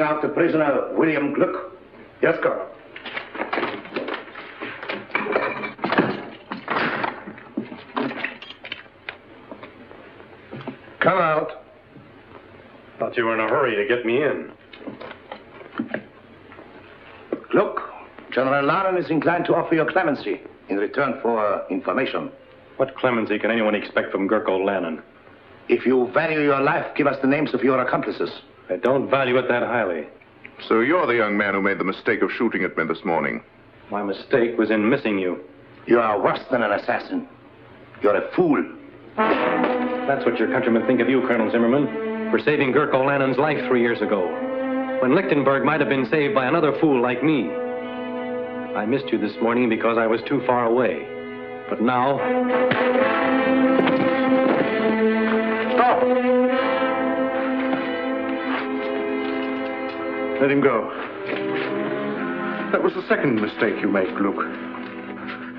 out the prisoner, William Gluck? Yes, Colonel. Come out. Thought you were in a hurry to get me in. Look, General Lannon is inclined to offer you clemency in return for information. What clemency can anyone expect from Gurko Lannon? If you value your life, give us the names of your accomplices. I don't value it that highly. So you're the young man who made the mistake of shooting at me this morning. My mistake was in missing you. You are worse than an assassin. You're a fool. That's what your countrymen think of you, Colonel Zimmerman, for saving Gurko Lannon's life 3 years ago, when Lichtenberg might have been saved by another fool like me. I missed you this morning because I was too far away. But now... Stop! Let him go. That was the second mistake you made, Luke.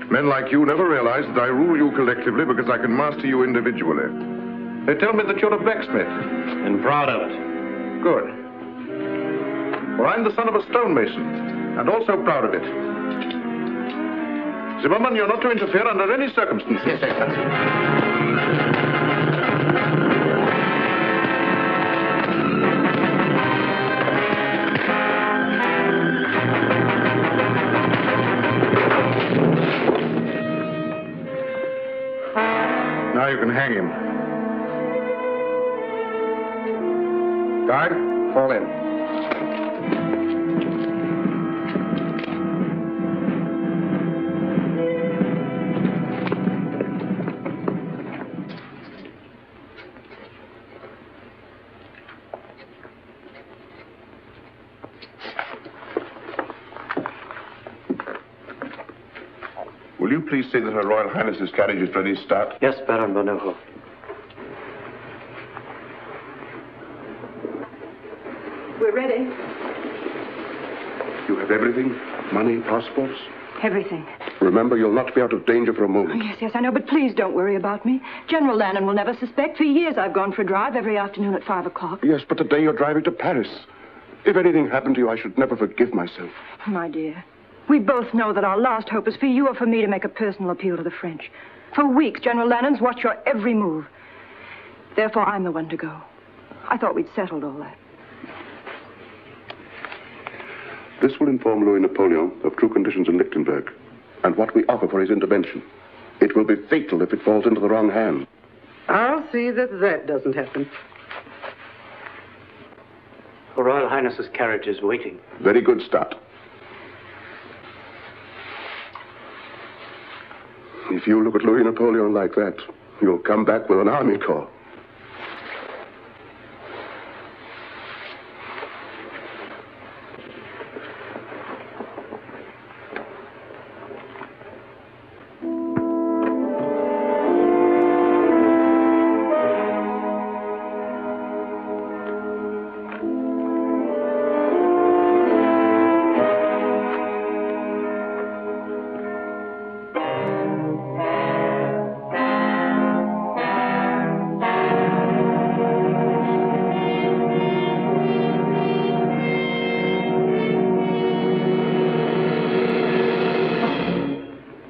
Men like you never realize that I rule you collectively because I can master you individually. They tell me that you're a blacksmith. And proud of it. Good. Well, I'm the son of a stonemason, and also proud of it. Zimmerman, you're not to interfere under any circumstances. Yes, Excellency. Now you can hang him. Guard, fall in. Will you please say that Her Royal Highness's carriage is ready to start? Yes, Baron Bonovo. We're ready. You have everything? Money, passports? Everything. Remember, you'll not be out of danger for a moment. Oh, yes, I know, but please don't worry about me. General Lannon will never suspect. For years I've gone for a drive every afternoon at 5 o'clock. Yes, but today you're driving to Paris. If anything happened to you, I should never forgive myself. My dear, we both know that our last hope is for you or for me to make a personal appeal to the French. For weeks, General Lannon's watched your every move. Therefore, I'm the one to go. I thought we'd settled all that. This will inform Louis Napoleon of true conditions in Lichtenberg and what we offer for his intervention. It will be fatal if it falls into the wrong hands. I'll see that that doesn't happen. Her Royal Highness's carriage is waiting. Very good start. If you look at Louis Napoleon like that, you'll come back with an army corps.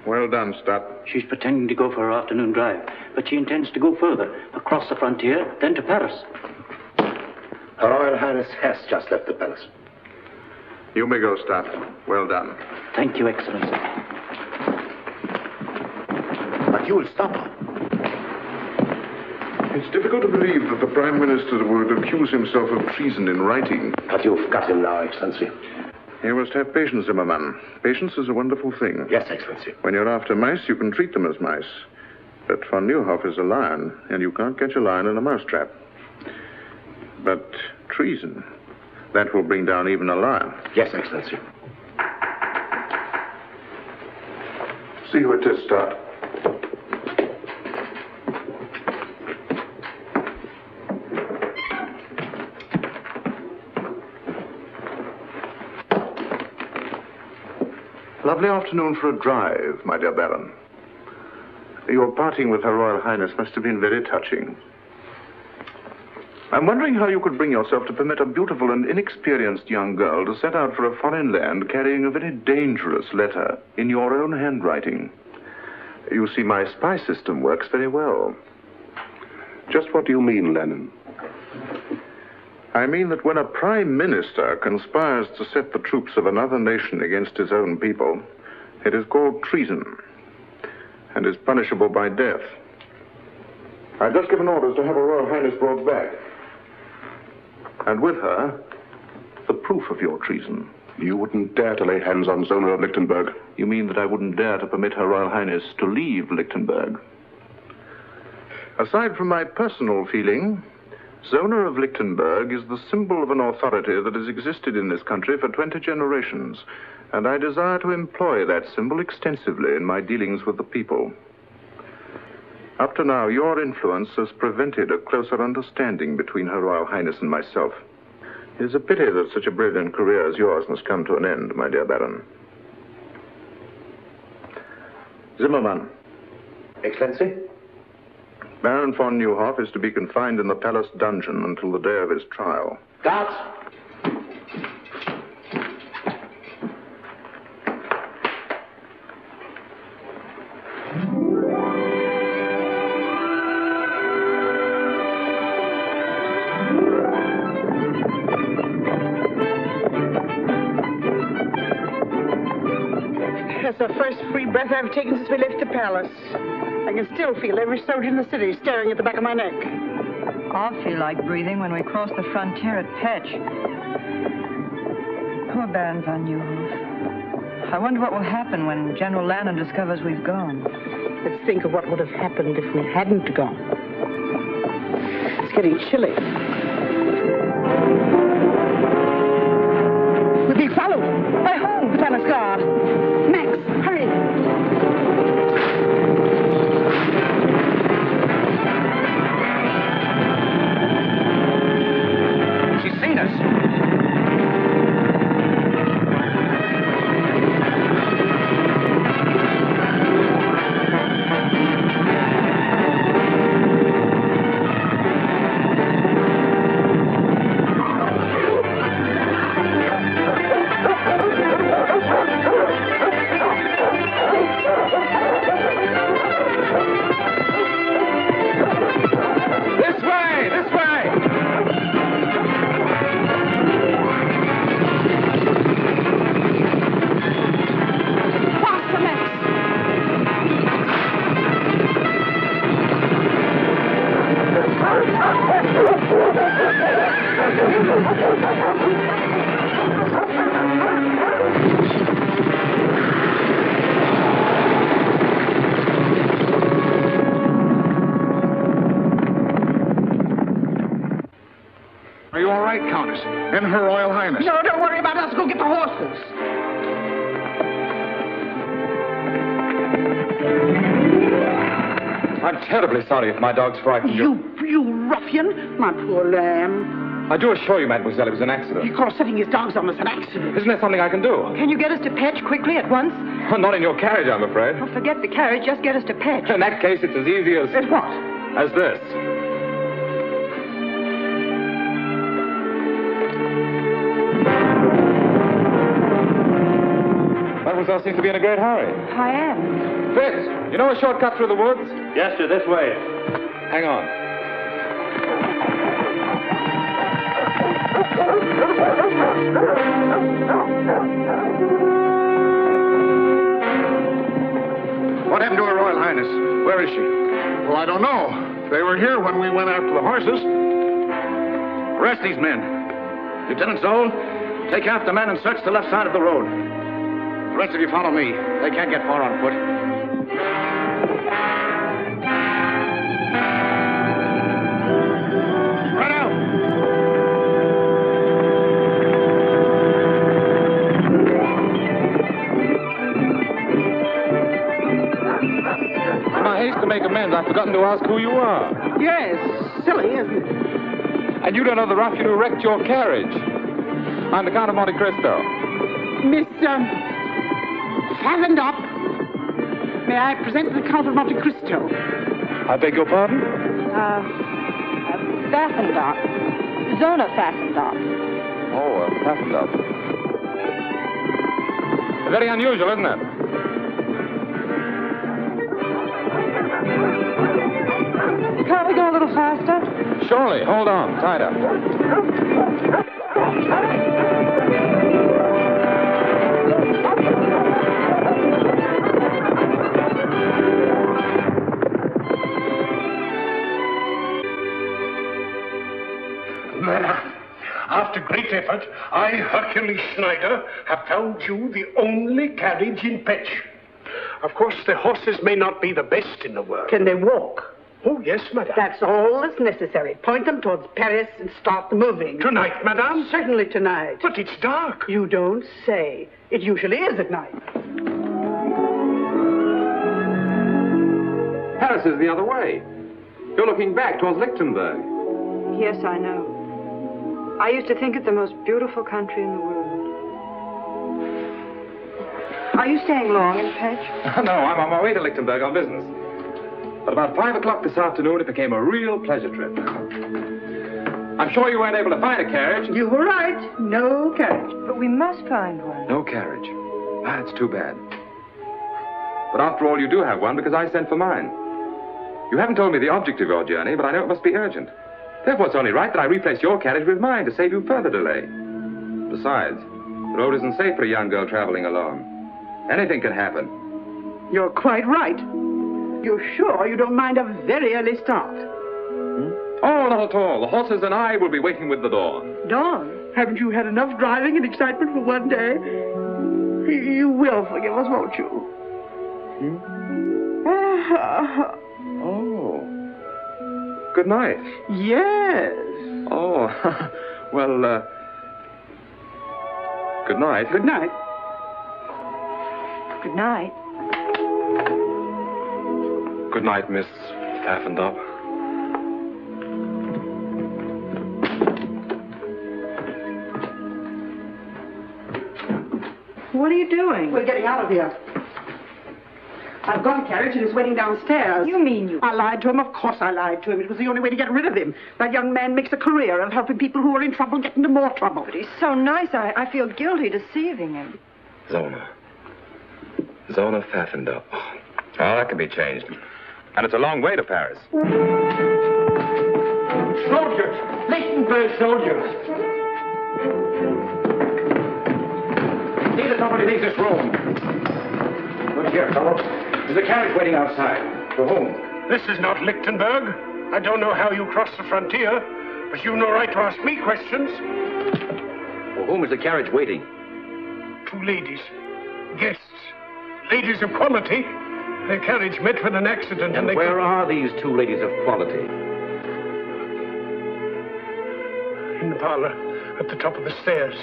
Well done, Stott. She's pretending to go for her afternoon drive, but she intends to go further, across the frontier, then to Paris. Her Royal Highness has just left the palace. You may go, Stott. Well done. Thank you, Excellency. But you will stop her. It's difficult to believe that the Prime Minister would accuse himself of treason in writing. But you've got him now, Excellency. You must have patience, Zimmerman. Patience is a wonderful thing. Yes, Excellency. When you're after mice, you can treat them as mice. But von Neuhoff is a lion, and you can't catch a lion in a mousetrap. But treason, that will bring down even a lion. Yes, Excellency. See who it is, Stott. Lovely afternoon for a drive, my dear Baron. Your parting with Her Royal Highness must have been very touching. I'm wondering how you could bring yourself to permit a beautiful and inexperienced young girl to set out for a foreign land carrying a very dangerous letter in your own handwriting. You see, my spy system works very well. Just what do you mean, Lennon? I mean that when a prime minister conspires to set the troops of another nation against his own people, it is called treason and is punishable by death. I've just given orders to have Her Royal Highness brought back. And with her, the proof of your treason. You wouldn't dare to lay hands on Zona of Lichtenberg. You mean that I wouldn't dare to permit Her Royal Highness to leave Lichtenberg? Aside from my personal feeling, Zona of Lichtenberg is the symbol of an authority that has existed in this country for 20 generations, and I desire to employ that symbol extensively in my dealings with the people. Up to now, your influence has prevented a closer understanding between Her Royal Highness and myself. It is a pity that such a brilliant career as yours must come to an end, my dear Baron. Zimmermann. Excellency? Baron von Neuhoff is to be confined in the palace dungeon until the day of his trial. Guards! That's the first free breath I've taken since we left the palace. I can still feel every soldier in the city staring at the back of my neck. I'll feel like breathing when we cross the frontier at Petch. Poor Baron von Neuhoff. I wonder what will happen when General Lannon discovers we've gone. Let's think of what would have happened if we hadn't gone. It's getting chilly. We're being followed. By whom? The palace guard. Max, hurry. She's seen us. Are you all right, Countess? And Her Royal Highness? No, don't worry about us. Go get the horses. I'm terribly sorry if my dog's frightened you. You ruffian. My poor lamb. I do assure you, mademoiselle, it was an accident. He calls setting his dogs on us an accident. Isn't there something I can do? Can you get us to Petch quickly at once? Not in your carriage, I'm afraid. Oh, forget the carriage. Just get us to Petch. In that case, it's as easy as... As what? As this. Mademoiselle seems to be in a great hurry. I am. Fitz, you know a shortcut through the woods? Yes, sir, this way. Hang on. What happened to Her Royal Highness? Where is she? Well, I don't know. They were here when we went after the horses. Arrest these men. Lieutenant Zoll, take half the men and search the left side of the road. The rest of you follow me. They can't get far on foot. Spread out. In my haste to make amends, I've forgotten to ask who you are. Yes, silly, isn't it? And you don't know the ruffian who wrecked your carriage. I'm the Count of Monte Cristo. Miss, Fathom up. May I present the Count of Monte Cristo? I beg your pardon? Fathom up. Zona fastened up. Oh, fastened up. Very unusual, isn't it? Can't we go a little faster? Surely. Hold on. Tied up. After great effort, I, Hercules Schneider, have found you the only carriage in Petch. Of course, the horses may not be the best in the world. Can they walk? Oh, yes, madame. That's all that's necessary. Point them towards Paris and start moving. Tonight, madame? Certainly tonight. But it's dark. You don't say. It usually is at night. Paris is the other way. You're looking back towards Lichtenberg. Yes, I know. I used to think it the most beautiful country in the world. Are you staying long in Petch? No, I'm on my way to Lichtenberg on business. But about 5 o'clock this afternoon, it became a real pleasure trip. I'm sure you weren't able to find a carriage. You were right. No carriage. But we must find one. No carriage. That's too bad. But after all, you do have one because I sent for mine. You haven't told me the object of your journey, but I know it must be urgent. Therefore, it's only right that I replace your carriage with mine to save you further delay. Besides, the road isn't safe for a young girl traveling alone. Anything can happen. You're quite right. You're sure you don't mind a very early start? Oh, not at all. The horses and I will be waiting with the dawn. Dawn? Haven't you had enough driving and excitement for one day? You will forgive us, won't you? Oh. Good night. Yes. Oh, well, good night. Good night. Good night. Good night, Miss Pfaffendorf. What are you doing? We're getting out of here. I've got a carriage and it's waiting downstairs. You mean you... I lied to him. Of course I lied to him. It was the only way to get rid of him. That young man makes a career of helping people who are in trouble get into more trouble. But he's so nice. I feel guilty deceiving him. Zona Pfaffendorf. Oh, that can be changed. And it's a long way to Paris. Soldiers! Lichtenberg soldiers! See that nobody leaves this room. Look here, fellow. There's a carriage waiting outside. For whom? This is not Lichtenberg. I don't know how you crossed the frontier, but you've no right to ask me questions. For whom is the carriage waiting? 2 ladies. Guests. Ladies of quality. Their carriage met with an accident And they where are these 2 ladies of quality? In the parlor, at the top of the stairs.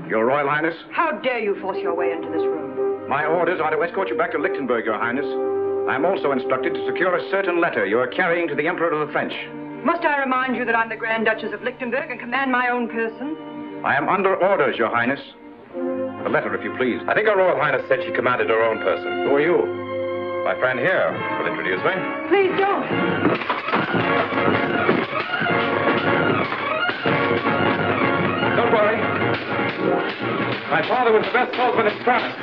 Your Royal Highness? How dare you force your way into this room? My orders are to escort you back to Lichtenberg, Your Highness. I'm also instructed to secure a certain letter you are carrying to the Emperor of the French. Must I remind you that I'm the Grand Duchess of Lichtenberg and command my own person? I am under orders, Your Highness. The letter, if you please. I think Her Royal Highness said she commanded her own person. Who are you? My friend here will introduce me. Please don't. Don't worry. My father was the best swordsman in France.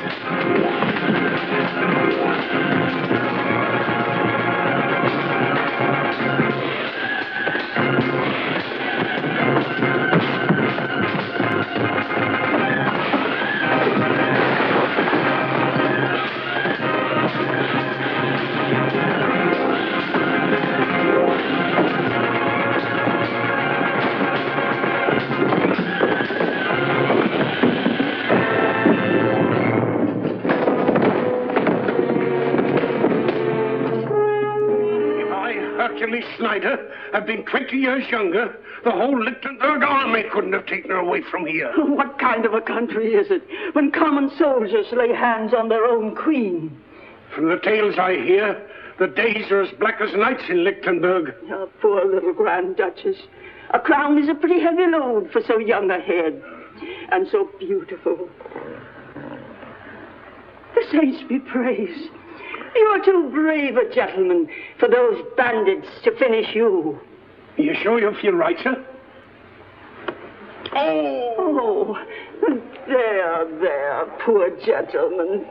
Hercules Schneider had been 20 years younger, the whole Lichtenberg army couldn't have taken her away from here. What kind of a country is it when common soldiers lay hands on their own queen? From the tales I hear, the days are as black as nights in Lichtenberg. Oh, poor little Grand Duchess. A crown is a pretty heavy load for so young a head. And so beautiful. The saints be praised. You're too brave a gentleman for those bandits to finish you. You sure you feel right, sir? Oh, there, poor gentleman.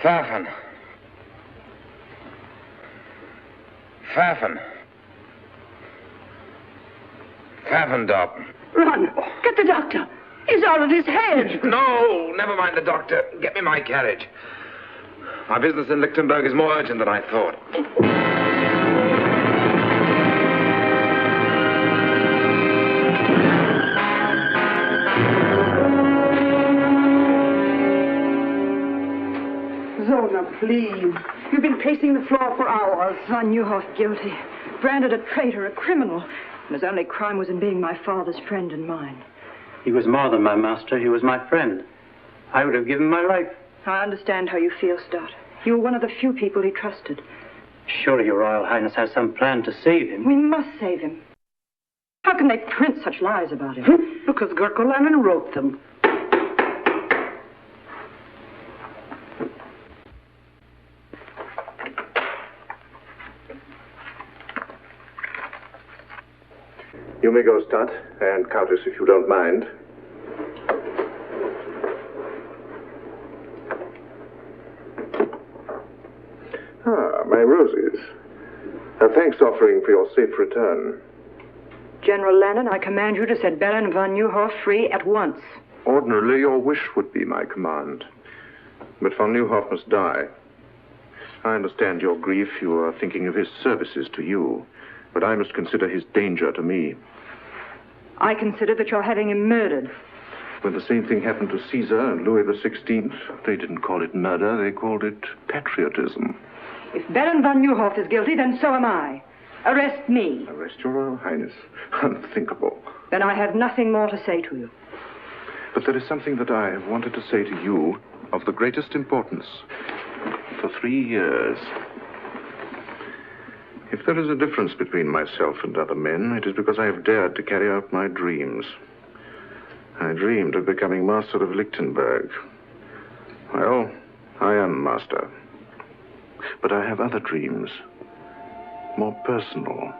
Pfaffen. Pfaffendorpen. Run, get the doctor. He's out of his head. No, never mind the doctor. Get me my carriage. My business in Lichtenberg is more urgent than I thought. Zona, please. You've been pacing the floor for hours. Von Neuhoff guilty. Branded a traitor, a criminal. And his only crime was in being my father's friend and mine. He was more than my master. He was my friend. I would have given my life. I understand how you feel, Stott. You were one of the few people he trusted. Surely Your Royal Highness has some plan to save him. We must save him. How can they print such lies about him? Because Gurko Lenin wrote them. You may go, Stott, and Countess, if you don't mind. Ah, my roses. A thanks offering for your safe return. General Lennon, I command you to set Baron von Neuhoff free at once. Ordinarily, your wish would be my command. But von Neuhoff must die. I understand your grief. You are thinking of his services to you. But I must consider his danger to me. I consider that you're having him murdered. When the same thing happened to Caesar and Louis XVI, they didn't call it murder, they called it patriotism. If Baron von Neuhoff is guilty, then so am I. Arrest me. Arrest your Royal Highness? Unthinkable. Then I have nothing more to say to you. But there is something that I have wanted to say to you of the greatest importance for 3 years. If there is a difference between myself and other men, it is because I have dared to carry out my dreams. I dreamed of becoming master of Lichtenberg. Well, I am master. But I have other dreams, more personal.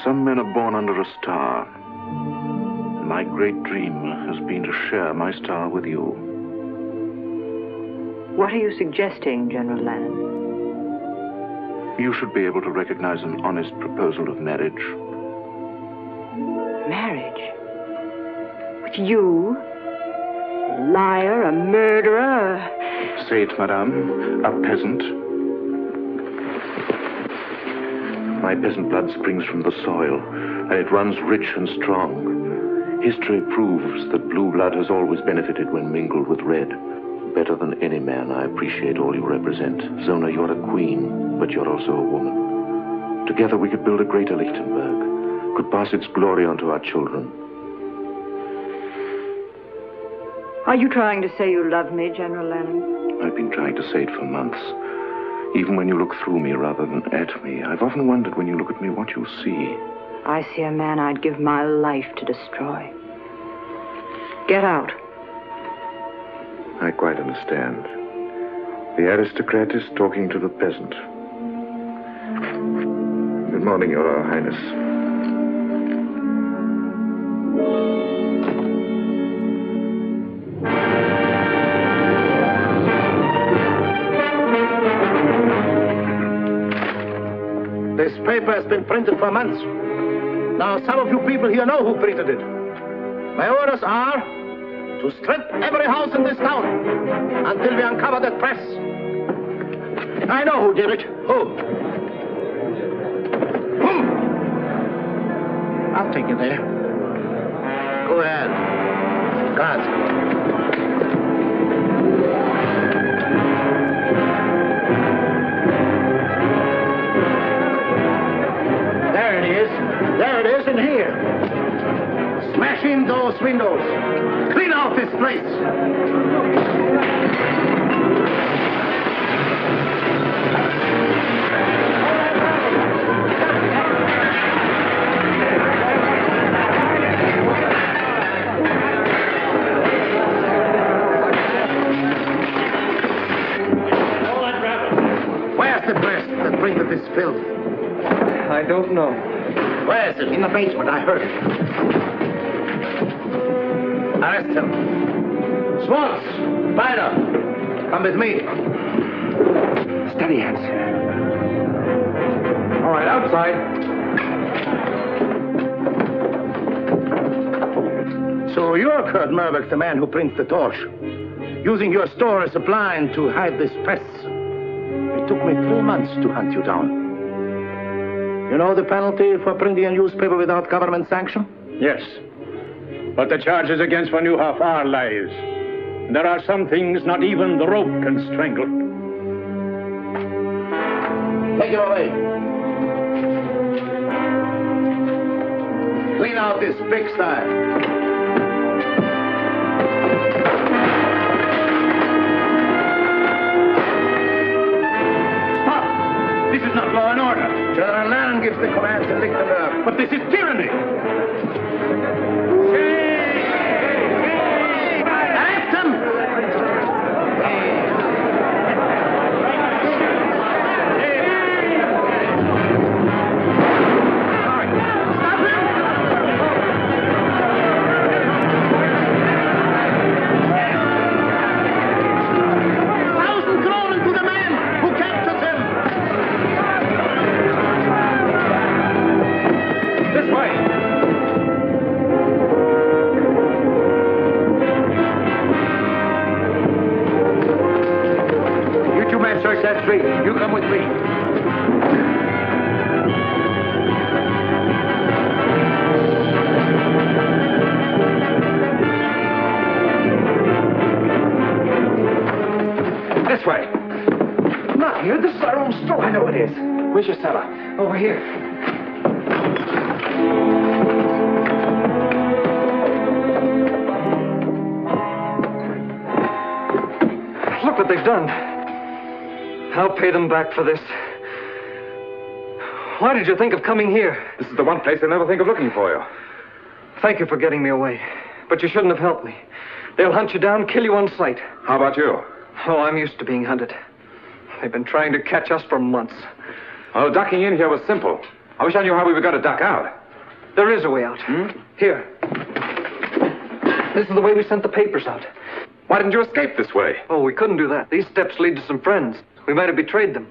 Some men are born under a star. My great dream has been to share my star with you. What are you suggesting, General Lennon? You should be able to recognize an honest proposal of marriage. Marriage? With you? A liar, a murderer, Say it, madame, a peasant. My peasant blood springs from the soil, and it runs rich and strong. History proves that blue blood has always benefited when mingled with red. Better than any man, I appreciate all you represent. Zona, you're a queen, but you're also a woman. Together we could build a greater Lichtenberg, could pass its glory on to our children. Are you trying to say you love me, General Lennon? I've been trying to say it for months. Even when you look through me rather than at me, I've often wondered when you look at me what you see. I see a man I'd give my life to destroy. Get out. I quite understand. The aristocrat is talking to the peasant. Good morning, Your Royal Highness. This paper has been printed for months. Now, some of you people here know who printed it. My orders are to strip every house in this town until we uncover that press. I know who did it. Who? I'll take you there. Go ahead. Guards. There it is in here. Smash in those windows. Clean out this place. Where's the press that printed this filth? I don't know. Where is it? In the basement. I heard it. Arrest him. Schwartz! Spider! Come with me. Steady, hands. All right, outside. So you're Kurt Merbeck, the man who prints the torch. Using your store as a blind to hide this press. It took me 3 months to hunt you down. You know the penalty for printing a newspaper without government sanction? Yes. But the charges against Von Nieuwhof are lies. And there are some things not even the rope can strangle. Take him away. Clean out this pigsty. This is not law and order. General Lannon gives the commands in Lichtenberg. But this is tyranny. Arrest him! Stop him! 1,000 kronen to the man who captures him! This way. You two men search that street. You come with me. This way. Not here. This is our own store. I know it is. Where's your cellar? Over here. Look what they've done. I'll pay them back for this. Why did you think of coming here? This is the one place they'll never think of looking for you. Thank you for getting me away. But you shouldn't have helped me. They'll hunt you down, kill you on sight. How about you? Oh, I'm used to being hunted. They've been trying to catch us for months. Well, ducking in here was simple. I wish I knew how we were going to duck out. There is a way out. Here. This is the way we sent the papers out. Why didn't you escape this way? Oh, we couldn't do that. These steps lead to some friends. We might have betrayed them.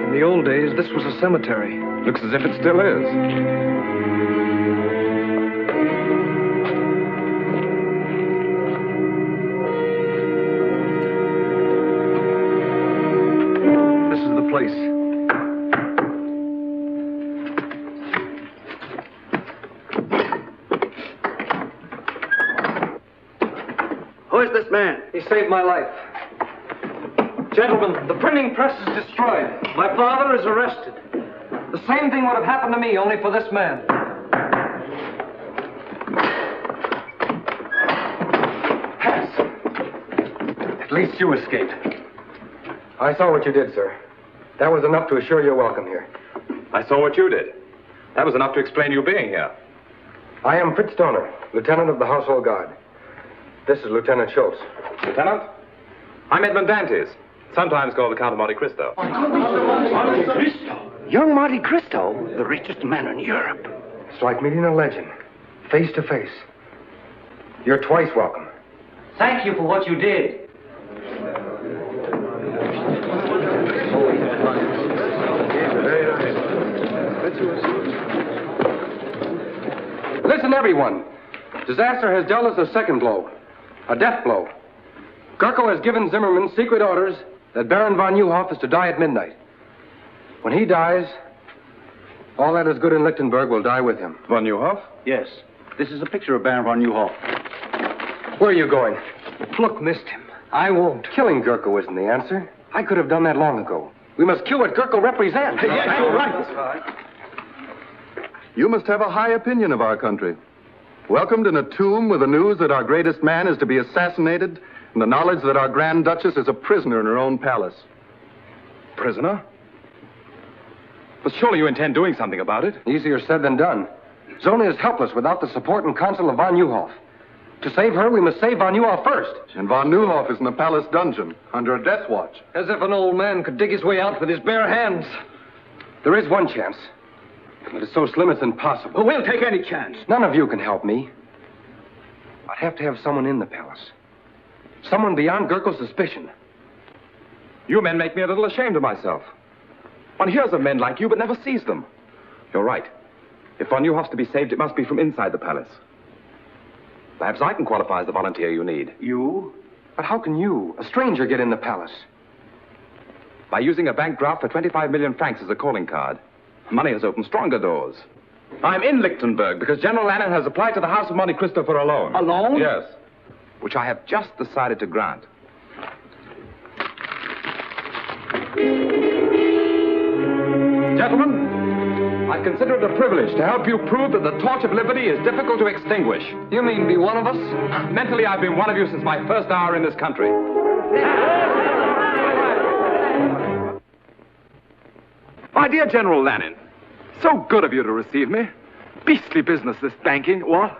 In the old days, this was a cemetery. Looks as if it still is. This is the place. Who is this man? He saved my life. Gentlemen, the printing press is destroyed. My father is arrested. The same thing would have happened to me, only for this man. At least you escaped. I saw what you did, sir. That was enough to assure your welcome here. I saw what you did. That was enough to explain you being here. I am Fritz Stoner, Lieutenant of the Household Guard. This is Lieutenant Schultz. Lieutenant? I'm Edmund Dantes, sometimes called the Count of Monte Cristo. Monte Cristo? Young Monte Cristo? The richest man in Europe. It's like meeting a legend, face to face. You're twice welcome. Thank you for what you did. Listen, everyone. Disaster has dealt us a second blow. A death blow. Gurko has given Zimmerman secret orders that Baron von Nieuwhof is to die at midnight. When he dies, all that is good in Lichtenberg will die with him. Von Nieuwhof? Yes. This is a picture of Baron von Nieuwhof. Where are you going? Look, missed him. I won't. Killing Gurko isn't the answer. I could have done that long ago. We must kill what Gurko represents. Yes, you're right. You must have a high opinion of our country. Welcomed in a tomb with the news that our greatest man is to be assassinated and the knowledge that our Grand Duchess is a prisoner in her own palace. Prisoner? But surely you intend doing something about it? Easier said than done. Zona is helpless without the support and counsel of von Neuhoff. To save her, we must save von Neuhoff first. And von Neuhoff is in the palace dungeon, under a death watch. As if an old man could dig his way out with his bare hands. There is one chance. But it's so slim it's impossible. Well, we'll take any chance. None of you can help me. I'd have to have someone in the palace. Someone beyond Gurko's suspicion. You men make me a little ashamed of myself. One hears of men like you, but never sees them. You're right. If von Neuhoff's to be saved, it must be from inside the palace. Perhaps I can qualify as the volunteer you need. You? But how can you, a stranger, get in the palace? By using a bank draft for 25 million francs as a calling card. Money has opened stronger doors. I'm in Lichtenberg because General Lannon has applied to the House of Monte Cristo for a loan. A loan? Yes. Which I have just decided to grant. Gentlemen, I consider it a privilege to help you prove that the torch of liberty is difficult to extinguish. You mean be one of us? Mentally, I've been one of you since my first hour in this country. My dear General Lannon, so good of you to receive me. Beastly business, this banking, what?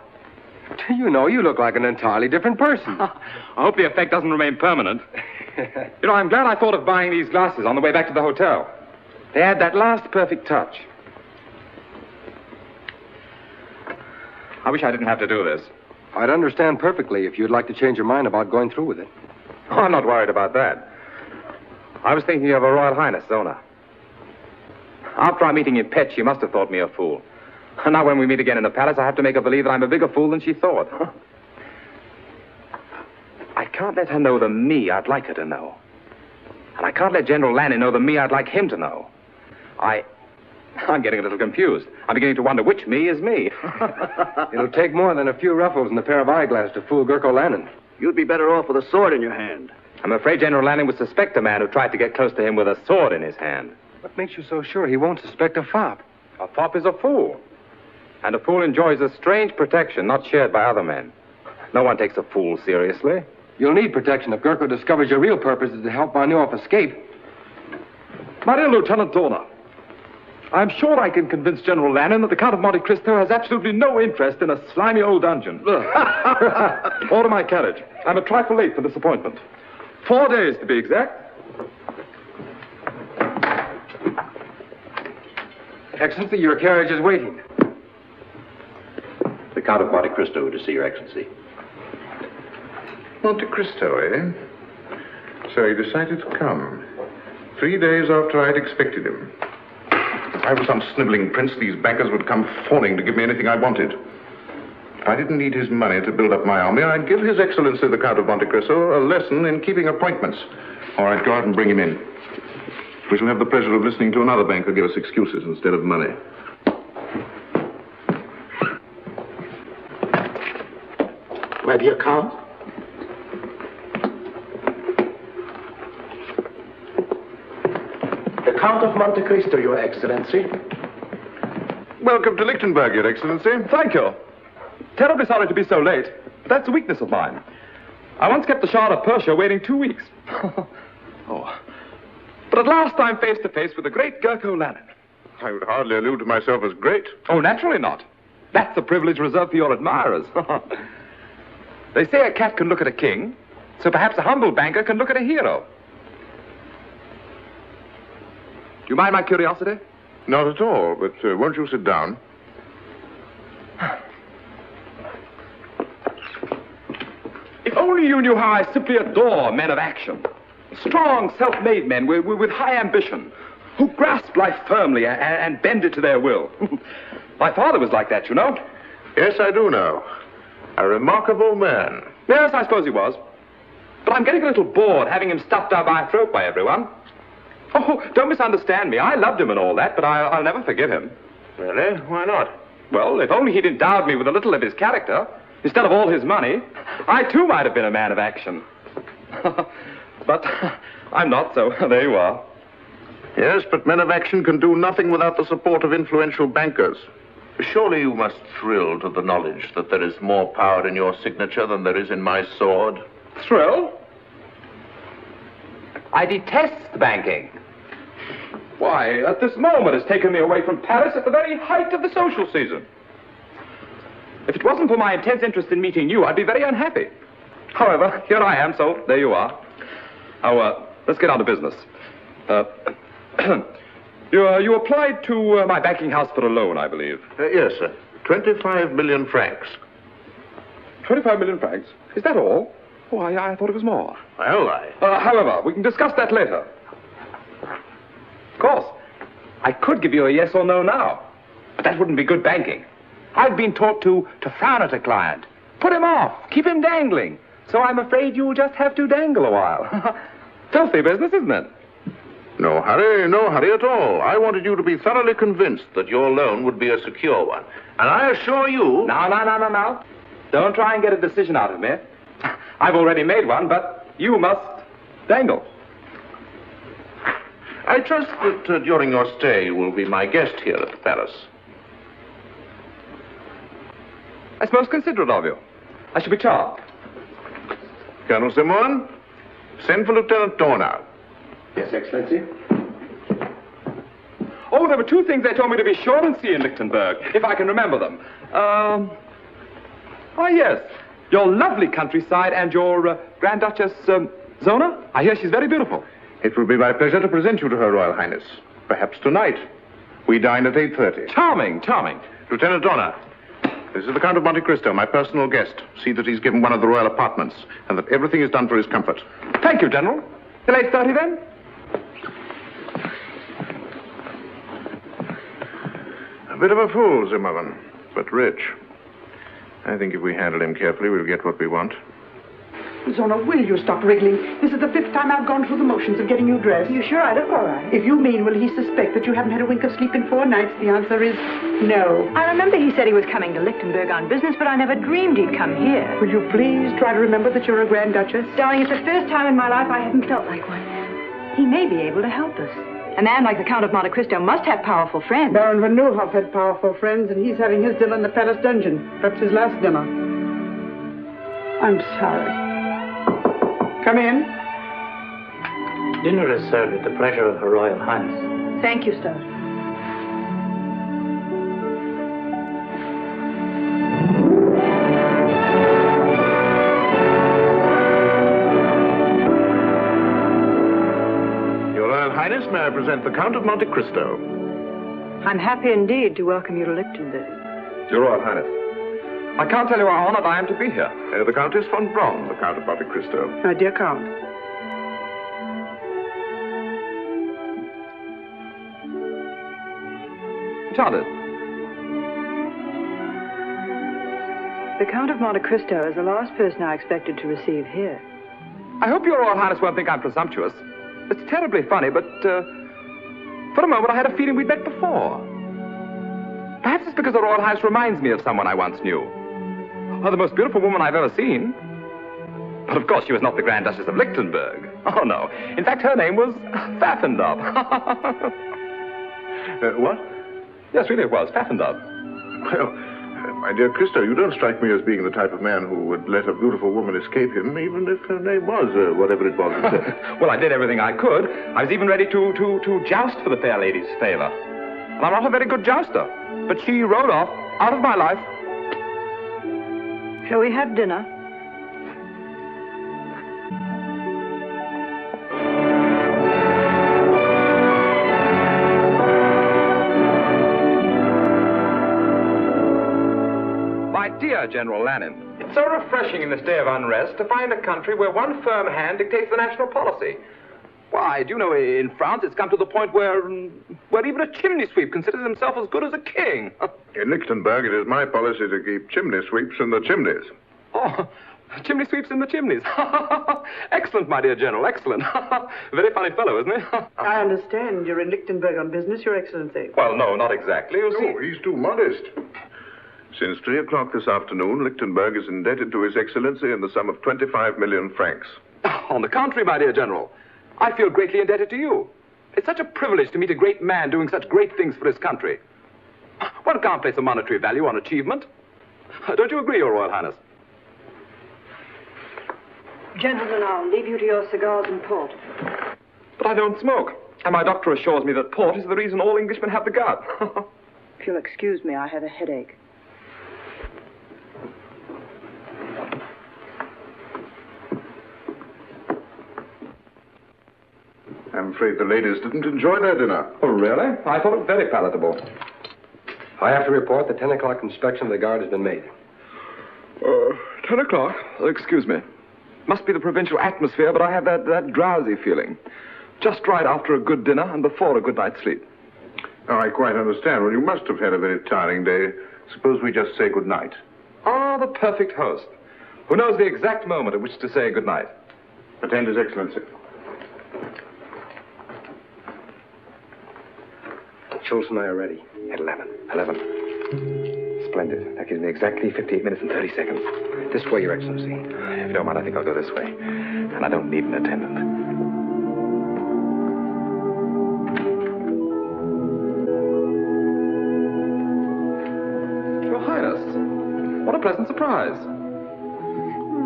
You know, you look like an entirely different person. I hope the effect doesn't remain permanent. You know, I'm glad I thought of buying these glasses on the way back to the hotel. They add that last perfect touch. I wish I didn't have to do this. I'd understand perfectly if you'd like to change your mind about going through with it. Oh, I'm not worried about that. I was thinking of Her Royal Highness, Zona. After our meeting in Pet, she must have thought me a fool. And now when we meet again in the palace, I have to make her believe that I'm a bigger fool than she thought. I can't let her know the me I'd like her to know. And I can't let General Lannon know the me I'd like him to know. I'm getting a little confused. I'm beginning to wonder which me is me. It'll take more than a few ruffles and a pair of eyeglasses to fool Gurko Lannon. You'd be better off with a sword in your hand. I'm afraid General Lannon would suspect a man who tried to get close to him with a sword in his hand. What makes you so sure he won't suspect a fop? A fop is a fool. And a fool enjoys a strange protection not shared by other men. No one takes a fool seriously. You'll need protection if Gurko discovers your real purpose is to help von Neuhoff escape. My dear Lieutenant Zona, I'm sure I can convince General Lannon that the Count of Monte Cristo has absolutely no interest in a slimy old dungeon. Order my carriage. I'm a trifle late for this appointment. 4 days, to be exact. Excellency, your carriage is waiting. The Count of Monte Cristo to see Your Excellency. Monte Cristo, eh? So he decided to come. 3 days after I'd expected him. If I was some sniveling prince, these bankers would come fawning to give me anything I wanted. If I didn't need his money to build up my army, I'd give His Excellency the Count of Monte Cristo a lesson in keeping appointments. Or I'd go out and bring him in. We shall have the pleasure of listening to another banker give us excuses instead of money. My dear Count. The Count of Monte Cristo, Your Excellency. Welcome to Lichtenberg, Your Excellency. Thank you. Terribly sorry to be so late, but that's a weakness of mine. I once kept the Shah of Persia waiting 2 weeks. Oh. But at last I'm face to face with the great Gurko Lannon. I would hardly allude to myself as great. Oh, naturally not. That's a privilege reserved for your admirers. They say a cat can look at a king, so perhaps a humble banker can look at a hero. Do you mind my curiosity? Not at all, but won't you sit down? If only you knew how I simply adore men of action. Strong, self-made men with high ambition, who grasp life firmly and bend it to their will. My father was like that, you know. Yes, I do know. A remarkable man. Yes, I suppose he was. But I'm getting a little bored having him stuffed down my throat by everyone. Oh, don't misunderstand me. I loved him and all that, but I'll never forgive him. Really? Why not? Well, if only he'd endowed me with a little of his character, instead of all his money, I too might have been a man of action. But I'm not, so there you are. Yes, but men of action can do nothing without the support of influential bankers. Surely you must thrill to the knowledge that there is more power in your signature than there is in my sword. Thrill? I detest banking. Why, at this moment it's taken me away from Paris at the very height of the social season. If it wasn't for my intense interest in meeting you, I'd be very unhappy. However, here I am, so there you are. Now, let's get on to business. You applied to my banking house for a loan, I believe. Yes, sir. 25 million francs. 25 million francs? Is that all? Oh, I thought it was more. Well, however, we can discuss that later. Of course, I could give you a yes or no now, but that wouldn't be good banking. I've been taught to frown at a client, put him off, keep him dangling. So I'm afraid you'll just have to dangle a while. Filthy business, isn't it? No hurry at all. I wanted you to be thoroughly convinced that your loan would be a secure one. And I assure you... No. Don't try and get a decision out of me. I've already made one, but you must dangle. I trust that during your stay you will be my guest here at the palace. That's most considerate of you. I shall be charmed. Colonel Simon, send for Lieutenant Dorner. Yes, Excellency. Oh, there were two things they told me to be sure and see in Lichtenberg, if I can remember them. Yes. Your lovely countryside and your Grand Duchess, Zona. I hear she's very beautiful. It will be my pleasure to present you to Her Royal Highness. Perhaps tonight. We dine at 8:30. Charming. Lieutenant Dorner, this is the Count of Monte Cristo, my personal guest. See that he's given one of the royal apartments, and that everything is done for his comfort. Thank you, General. Till 8:30, then? A bit of a fool, Zimmerman, but rich. I think if we handle him carefully, we'll get what we want. Zona, will you stop wriggling? This is the 5th time I've gone through the motions of getting you dressed. You sure I look all right? If you mean, will he suspect that you haven't had a wink of sleep in 4 nights, the answer is no. I remember he said he was coming to Lichtenberg on business, but I never dreamed he'd come here. Will you please try to remember that you're a Grand Duchess? Darling, it's the first time in my life I haven't felt like one. He may be able to help us. A man like the Count of Monte Cristo must have powerful friends. Baron Van Nieuwhof had powerful friends, and he's having his dinner in the palace dungeon. Perhaps his last dinner. I'm sorry. Come in. Dinner is served at the pleasure of Her Royal Highness. Thank you, sir. Your Royal Highness, may I present the Count of Monte Cristo? I'm happy indeed to welcome you to Lichtenberg. Your Royal Highness, I can't tell you how honored I am to be here. The Countess von Braun, the Count of Monte Cristo. My dear Count. Charlotte. The Count of Monte Cristo is the last person I expected to receive here. I hope Your Royal Highness won't think I'm presumptuous. It's terribly funny, but for a moment I had a feeling we'd met before. Perhaps it's because the Royal Highness reminds me of someone I once knew. Oh, the most beautiful woman I've ever seen. But of course she was not the Grand Duchess of Lichtenberg. Oh, no. In fact, her name was Pfaffendub. What? Yes, really it was. Pfaffendub. Well, my dear Cristo, you don't strike me as being the type of man who would let a beautiful woman escape him, even if her name was whatever it was. Well, I did everything I could. I was even ready to joust for the fair lady's favor. And I'm not a very good jouster. But she rode off, out of my life. Shall we have dinner? My dear General Lannon, it's so refreshing in this day of unrest to find a country where one firm hand dictates the national policy. Why, do you know, in France it's come to the point where even a chimney sweep considers himself as good as a king. In Lichtenberg, it is my policy to keep chimney sweeps in the chimneys. Oh, chimney sweeps in the chimneys. Excellent, my dear General, excellent. Very funny fellow, isn't he? I understand you're in Lichtenberg on business, Your Excellency. Well, no, not exactly. You see... No, he's too modest. Since 3 o'clock this afternoon, Lichtenberg is indebted to His Excellency in the sum of 25 million francs. On the contrary, my dear General, I feel greatly indebted to you. It's such a privilege to meet a great man doing such great things for his country. One can't place a monetary value on achievement. Don't you agree, Your Royal Highness? Gentlemen, I'll leave you to your cigars and port. But I don't smoke. And my doctor assures me that port is the reason all Englishmen have the gout. If you'll excuse me, I have a headache. I'm afraid the ladies didn't enjoy their dinner. Oh, really? I thought it very palatable. I have to report the 10 o'clock inspection of the guard has been made. 10 o'clock? Excuse me. Must be the provincial atmosphere, but I have that drowsy feeling. Just right after a good dinner and before a good night's sleep. Oh, I quite understand. Well, you must have had a very tiring day. Suppose we just say good night. Ah, the perfect host, who knows the exact moment at which to say good night. Attend His Excellency. Schultz and I are ready. At 11. Splendid. That gives me exactly 58 minutes and 30 seconds. This way, Your Excellency. If you don't mind, I think I'll go this way. And I don't need an attendant. Your Highness, what a pleasant surprise.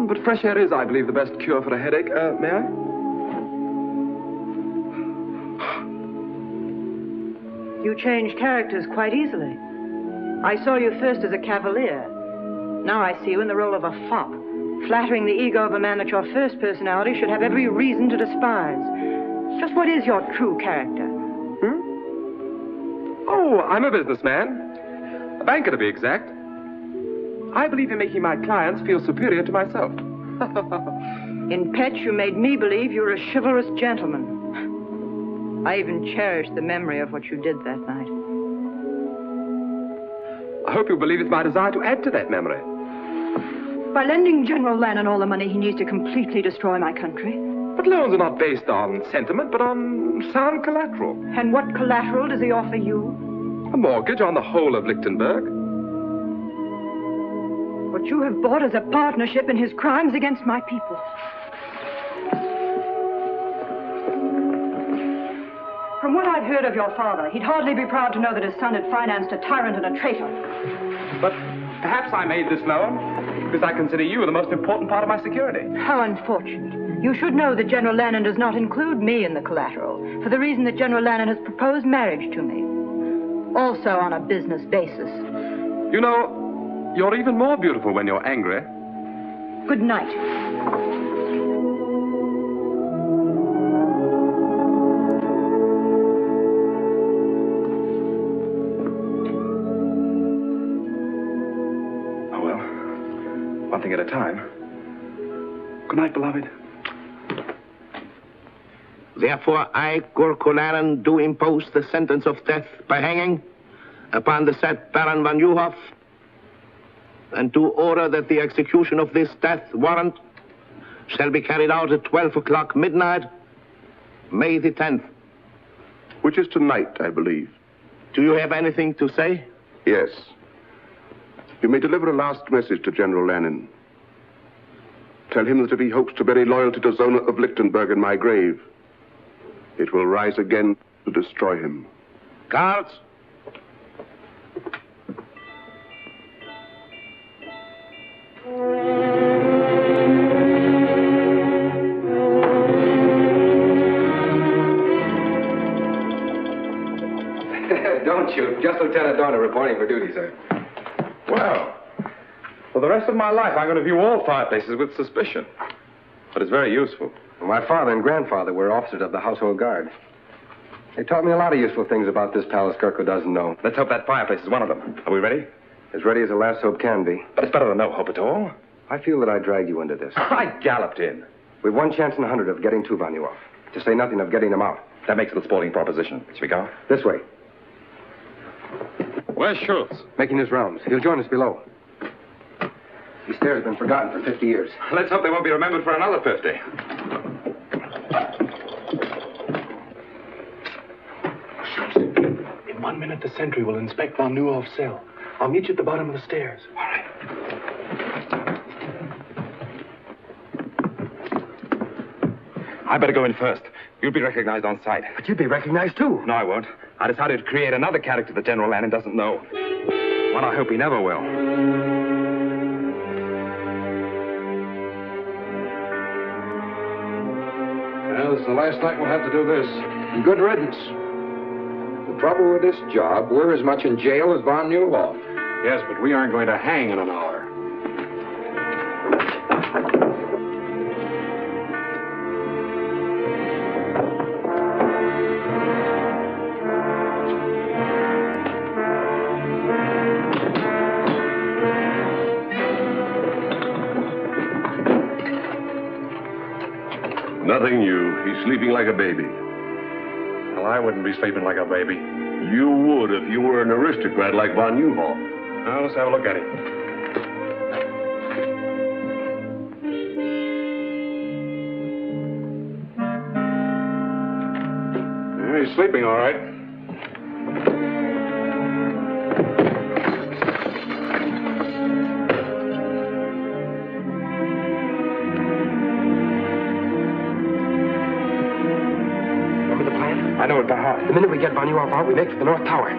But fresh air is, I believe, the best cure for a headache. May I? You change characters quite easily. I saw you first as a cavalier. Now I see you in the role of a fop, flattering the ego of a man that your first personality should have every reason to despise. Just what is your true character? Oh, I'm a businessman. A banker, to be exact. I believe in making my clients feel superior to myself. In Petch, you made me believe you were a chivalrous gentleman. I even cherish the memory of what you did that night. I hope you believe it's my desire to add to that memory. By lending General Lannon all the money he needs to completely destroy my country. But loans are not based on sentiment, but on sound collateral. And what collateral does he offer you? A mortgage on the whole of Lichtenberg. What you have bought is a partnership in his crimes against my people. From what I've heard of your father, he'd hardly be proud to know that his son had financed a tyrant and a traitor. But perhaps I made this loan because I consider you the most important part of my security. How unfortunate. You should know that General Lannon does not include me in the collateral, for the reason that General Lannon has proposed marriage to me. Also on a business basis. You know, you're even more beautiful when you're angry. Good night. One thing at a time. Good night, beloved. Therefore, I, Gurko Lannon, do impose the sentence of death by hanging upon the said Baron von Juhoff, and do order that the execution of this death warrant shall be carried out at 12 o'clock midnight, May the 10th. Which is tonight, I believe. Do you have anything to say? Yes. You may deliver a last message to General Lannon. Tell him that if he hopes to bury loyalty to Zona of Lichtenberg in my grave, it will rise again to destroy him. Guards! Don't shoot. Just Lieutenant Dorner reporting for duty, sir. Well, for the rest of my life, I'm going to view all fireplaces with suspicion. But it's very useful. Well, my father and grandfather were officers of the household guard. They taught me a lot of useful things about this palace Gurko doesn't know. Let's hope that fireplace is one of them. Are we ready? As ready as a last hope can be. But it's better than no hope at all. I feel that I dragged you into this. I galloped in. We've one chance in 100 of getting Tuvan off. To say nothing of getting them out. That makes it a sporting proposition. Shall we go? This way. Where's Schultz? Making his rounds. He'll join us below. These stairs have been forgotten for 50 years. Let's hope they won't be remembered for another 50. Schultz, in 1 minute the sentry will inspect von Neuhoff's cell. I'll meet you at the bottom of the stairs. All right. I better go in first. You'll be recognized on sight. But you'd be recognized, too. No, I won't. I decided to create another character that General Lannon doesn't know. One I hope he never will. Well, this is the last night we'll have to do this. Good riddance. The trouble with this job, we're as much in jail as Von Newhoff. Yes, but we aren't going to hang in an hour. Nothing new. He's sleeping like a baby. Well, I wouldn't be sleeping like a baby. You would if you were an aristocrat like Von Newhoff. Now, let's have a look at him. Yeah, he's sleeping all right. I know it by heart. The minute we get Von Newhoff out, we make for the North Tower.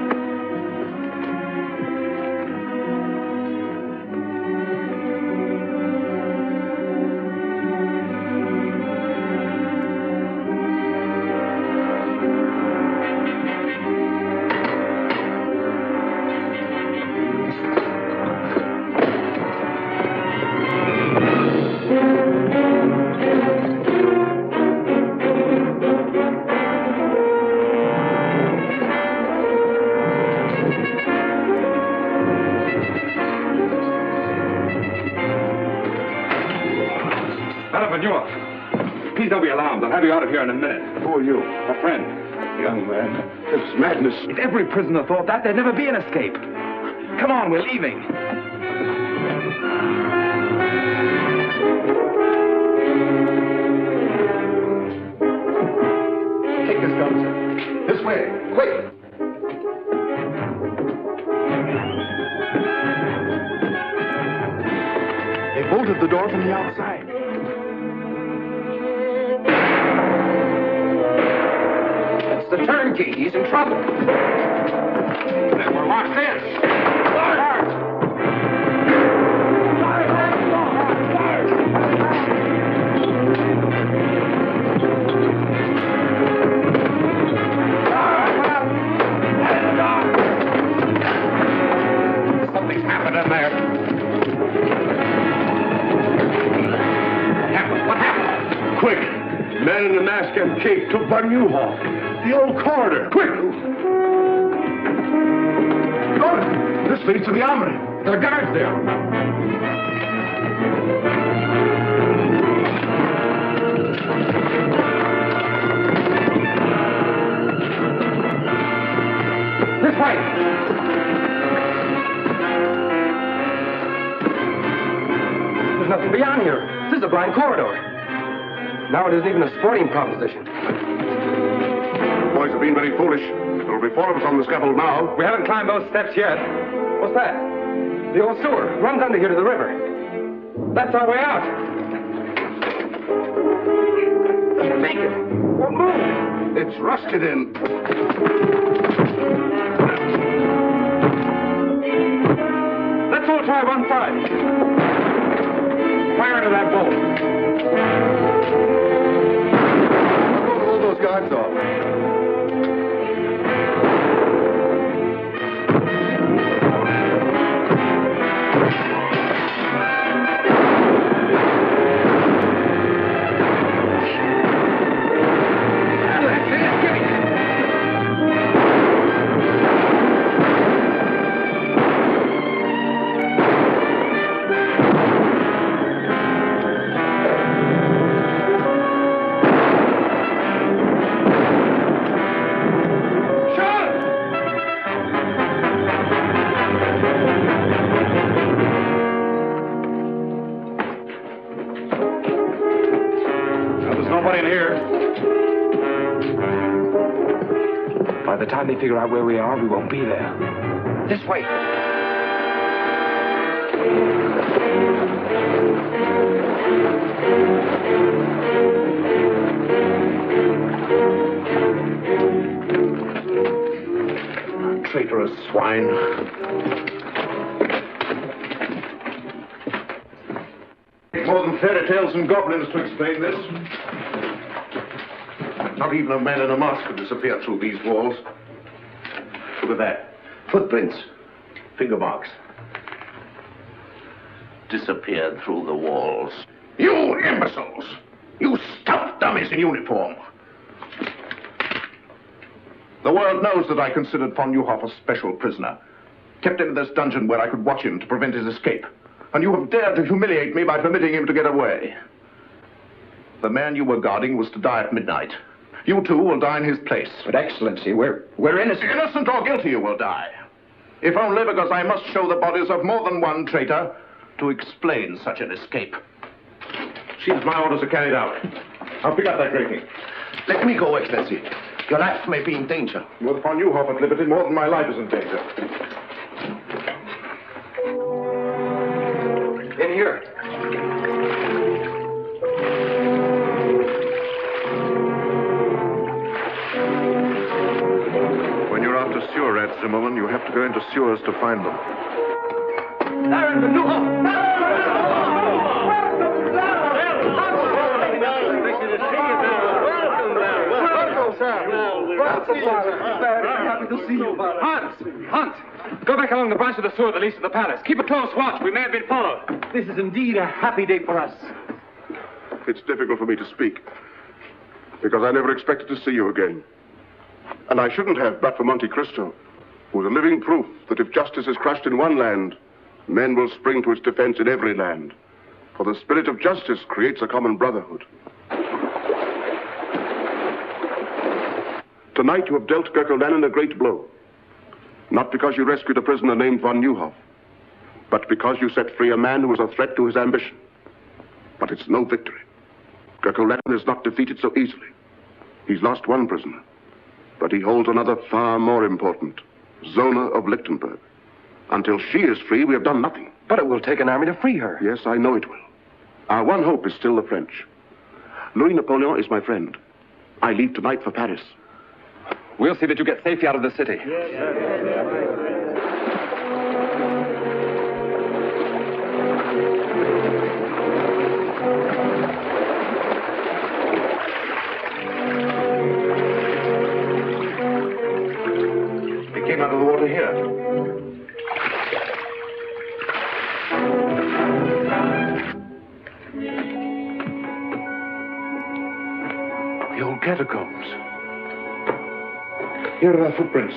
Please don't be alarmed. I'll have you out of here in a minute. Who are you? A friend. Young man, it's madness. If every prisoner thought that, there'd never be an escape. Come on, we're leaving. Take this gun, sir. This way. Quick. They bolted the door from the outside. It's the turnkey. He's in trouble. Then we're locked in. Something's happened in there. What happened? Quick! Man in the mask and cape took Von Newhoff. The old corridor. Quick! Good. This leads to the armory. There are guards there. This way. There's nothing beyond here. This is a blind corridor. Now it isn't even a sporting proposition. The boys have been very foolish. There will be 4 of us on the scaffold now. We haven't climbed those steps yet. What's that? The old sewer runs under here to the river. That's our way out. Take it. Won't move. It's rusted in. Let's all try one side. Fire into that bolt. Hold those guards off. By the time they figure out where we are, we won't be there. This way. Generous swine. More than fairy tales and goblins to explain this. Not even a man in a mask could disappear through these walls. Look at that. Footprints. Finger marks. Disappeared through the walls. You imbeciles! You stuffed dummies in uniform! The world knows that I considered von Neuhoff a special prisoner. Kept him in this dungeon where I could watch him to prevent his escape. And you have dared to humiliate me by permitting him to get away. The man you were guarding was to die at midnight. You too will die in his place. But Excellency, we're innocent. Innocent or guilty you will die. If only because I must show the bodies of more than one traitor to explain such an escape. See that my orders are carried out. I'll pick up that grating. Let me go, Excellency. Your life may be in danger. With von Neuhoff at liberty, more than my life is in danger. In here. When you're after sewer rats, Zimmerman, you have to go into sewers to find them. Baron von Neuhoff! Happy to see you. Hans! Go back along the branch of the sewer that leads to the palace. Keep a close watch. We may have been followed. This is indeed a happy day for us. It's difficult for me to speak, because I never expected to see you again. And I shouldn't have, but for Monte Cristo, who is a living proof that if justice is crushed in one land, men will spring to its defense in every land. For the spirit of justice creates a common brotherhood. Tonight you have dealt Gerkel a great blow. Not because you rescued a prisoner named von Neuhoff, but because you set free a man who was a threat to his ambition. But it's no victory. Gerkel is not defeated so easily. He's lost one prisoner, but he holds another far more important, Zona of Lichtenberg. Until she is free, we have done nothing. But it will take an army to free her. Yes, I know it will. Our one hope is still the French. Louis Napoleon is my friend. I leave tonight for Paris. We'll see that you get safely out of the city. He came out of the water here. The old catacombs. Here are our footprints.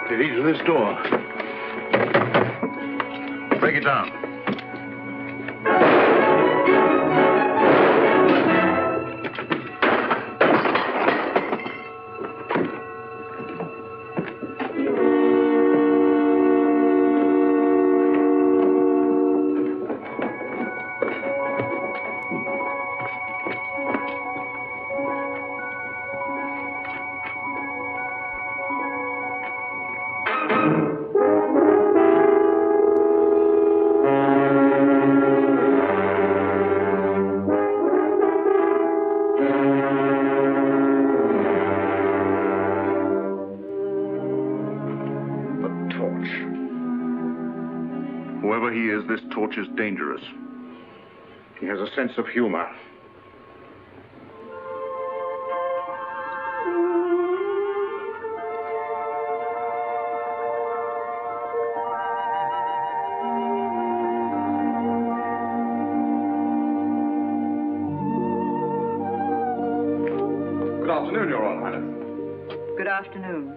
They lead to this door. Break it down. Whoever he is, this torch is dangerous. He has a sense of humor. Good afternoon, Your Royal Highness. Good afternoon.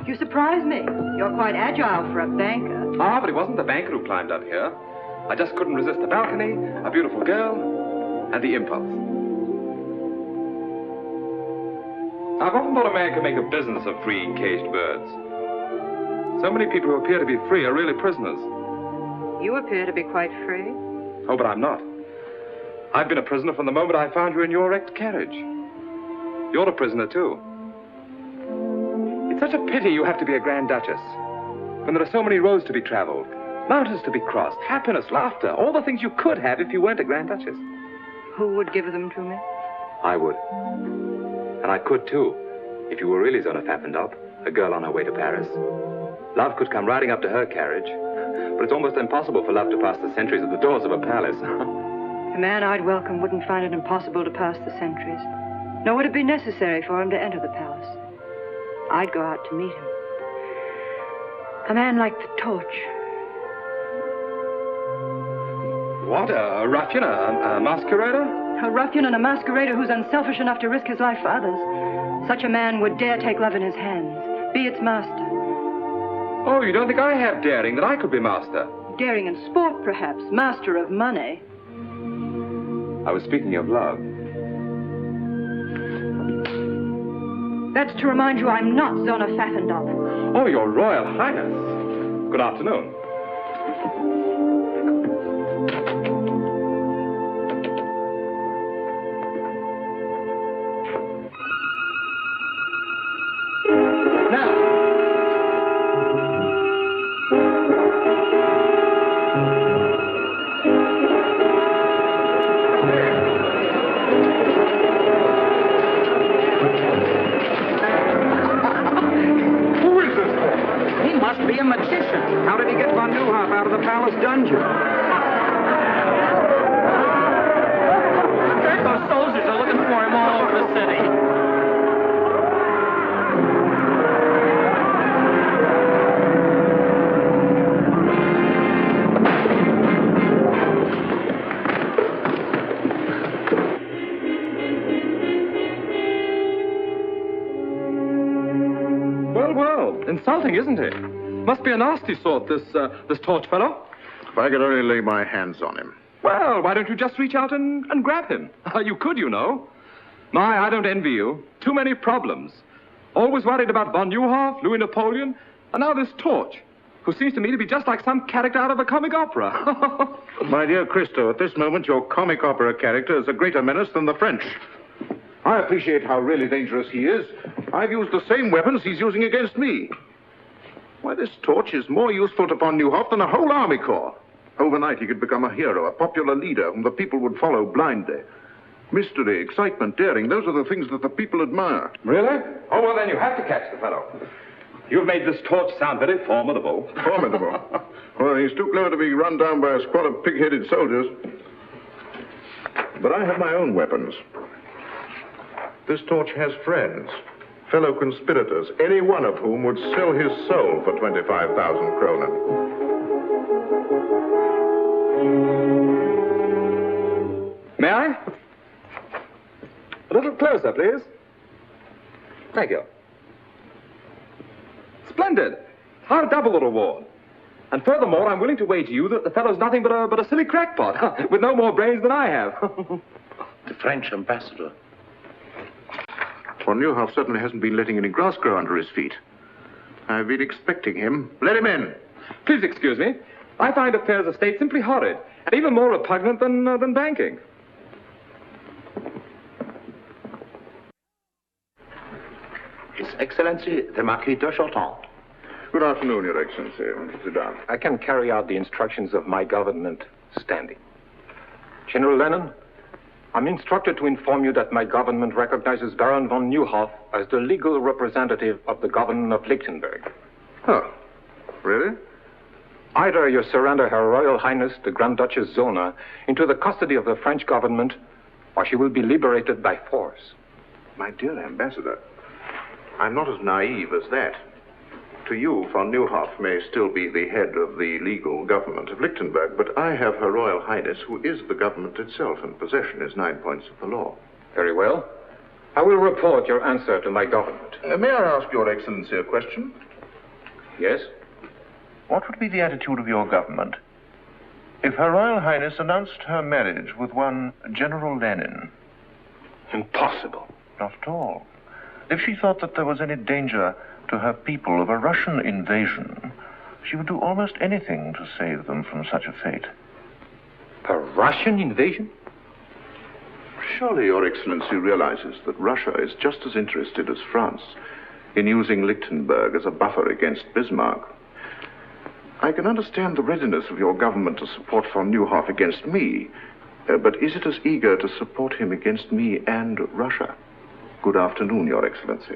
You surprise me. You're quite agile for a banker. Ah, but it wasn't the banker who climbed up here. I just couldn't resist the balcony, a beautiful girl, and the impulse. I've often thought a man could make a business of freeing caged birds. So many people who appear to be free are really prisoners. You appear to be quite free. Oh, but I'm not. I've been a prisoner from the moment I found you in your wrecked carriage. You're a prisoner, too. It's such a pity you have to be a Grand Duchess, when there are so many roads to be traveled, Mountains to be crossed, happiness, laughter, all the things you could have if you weren't a Grand Duchess. Who would give them to me? I would. And I could, too, if you were really Zona Pfaffendorf, a girl on her way to Paris. Love could come riding up to her carriage, but it's almost impossible for love to pass the sentries at the doors of a palace. The man I'd welcome wouldn't find it impossible to pass the sentries, nor would it be necessary for him to enter the palace. I'd go out to meet him. A man like the torch. What? A ruffian? A masquerader? A ruffian and a masquerader who's unselfish enough to risk his life for others. Such a man would dare take love in his hands, be its master. Oh, you don't think I have daring, that I could be master? Daring in sport, perhaps. Master of money. I was speaking of love. That's to remind you I'm not Zona Pfaffendorf. Oh, Your Royal Highness. Good afternoon. Insulting, isn't it? Must be a nasty sort, this torch fellow. If I could only lay my hands on him. Well, why don't you just reach out and grab him? You could, you know. My, I don't envy you. Too many problems. Always worried about von Neuhoff, Louis Napoleon, and now this torch, who seems to me to be just like some character out of a comic opera. My dear Christo, at this moment, your comic opera character is a greater menace than the French. I appreciate how really dangerous he is. I've used the same weapons he's using against me. Why, this torch is more useful to von Neuhoff than a whole army corps. Overnight, he could become a hero, a popular leader whom the people would follow blindly. Mystery, excitement, daring, those are the things that the people admire. Really? Oh, well, then you have to catch the fellow. You've made this torch sound very formidable. Formidable? Well, he's too clever to be run down by a squad of pig-headed soldiers. But I have my own weapons. This torch has friends, fellow conspirators, any one of whom would sell his soul for 25,000 kronen. May I? A little closer, please. Thank you. Splendid. I'll double the reward. And furthermore, I'm willing to wager you that the fellow's nothing but a silly crackpot, with no more brains than I have. The French ambassador. Von Neuhoff certainly hasn't been letting any grass grow under his feet. I've been expecting him. Let him in. Please excuse me. I find affairs of state simply horrid, and even more repugnant than banking. His Excellency, the Marquis de Chautemps. Good afternoon, Your Excellency. Sit down. I can carry out the instructions of my government standing. General Lennon, I'm instructed to inform you that my government recognizes Baron von Neuhoff as the legal representative of the government of Lichtenberg. Oh, really? Either you surrender Her Royal Highness, the Grand Duchess Zona, into the custody of the French government, or she will be liberated by force. My dear Ambassador, I'm not as naive as that. To you, von Neuhoff may still be the head of the legal government of Lichtenberg, but I have Her Royal Highness, who is the government itself, and possession is 9 points of the law. Very well. I will report your answer to my government. May I ask Your Excellency a question? Yes? What would be the attitude of your government if Her Royal Highness announced her marriage with one General Lenin? Impossible. Not at all. If she thought that there was any danger to her people of a Russian invasion, she would do almost anything to save them from such a fate. A Russian invasion? Surely Your Excellency realizes that Russia is just as interested as France in using Lichtenberg as a buffer against Bismarck. I can understand the readiness of your government to support von Neuhoff against me, but is it as eager to support him against me and Russia? Good afternoon, Your Excellency.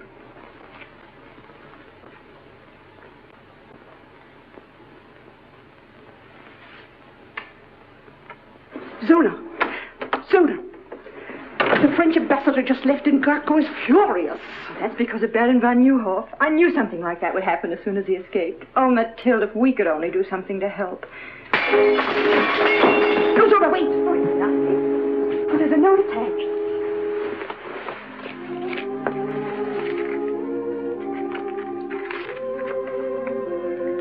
Zona! Zona! The French ambassador just left in Krakow is furious. That's because of Baron von Neuhoff. I knew something like that would happen as soon as he escaped. Oh, Mathilde, if we could only do something to help. No, Zona, wait! Oh, it's nothing. Oh, there's a note attached.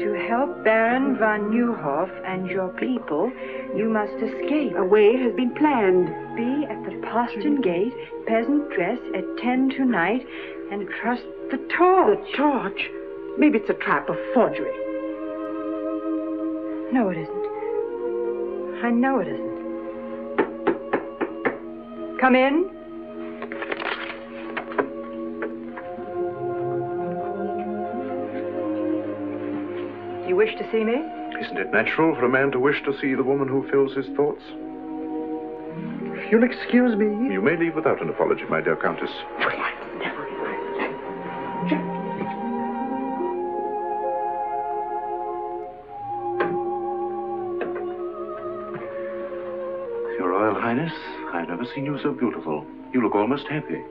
To help Baron von Neuhoff and your people, you must escape. A way has been planned. Be at the postern gate, peasant dress, at 10 tonight, and trust the torch. The torch? Maybe it's a trap, a forgery. No, it isn't. I know it isn't. Come in. You wish to see me? Isn't it natural for a man to wish to see the woman who fills his thoughts? If you'll excuse me. You may leave without an apology, my dear Countess. Well, I never... Your Royal Highness, I've never seen you so beautiful. You look almost happy.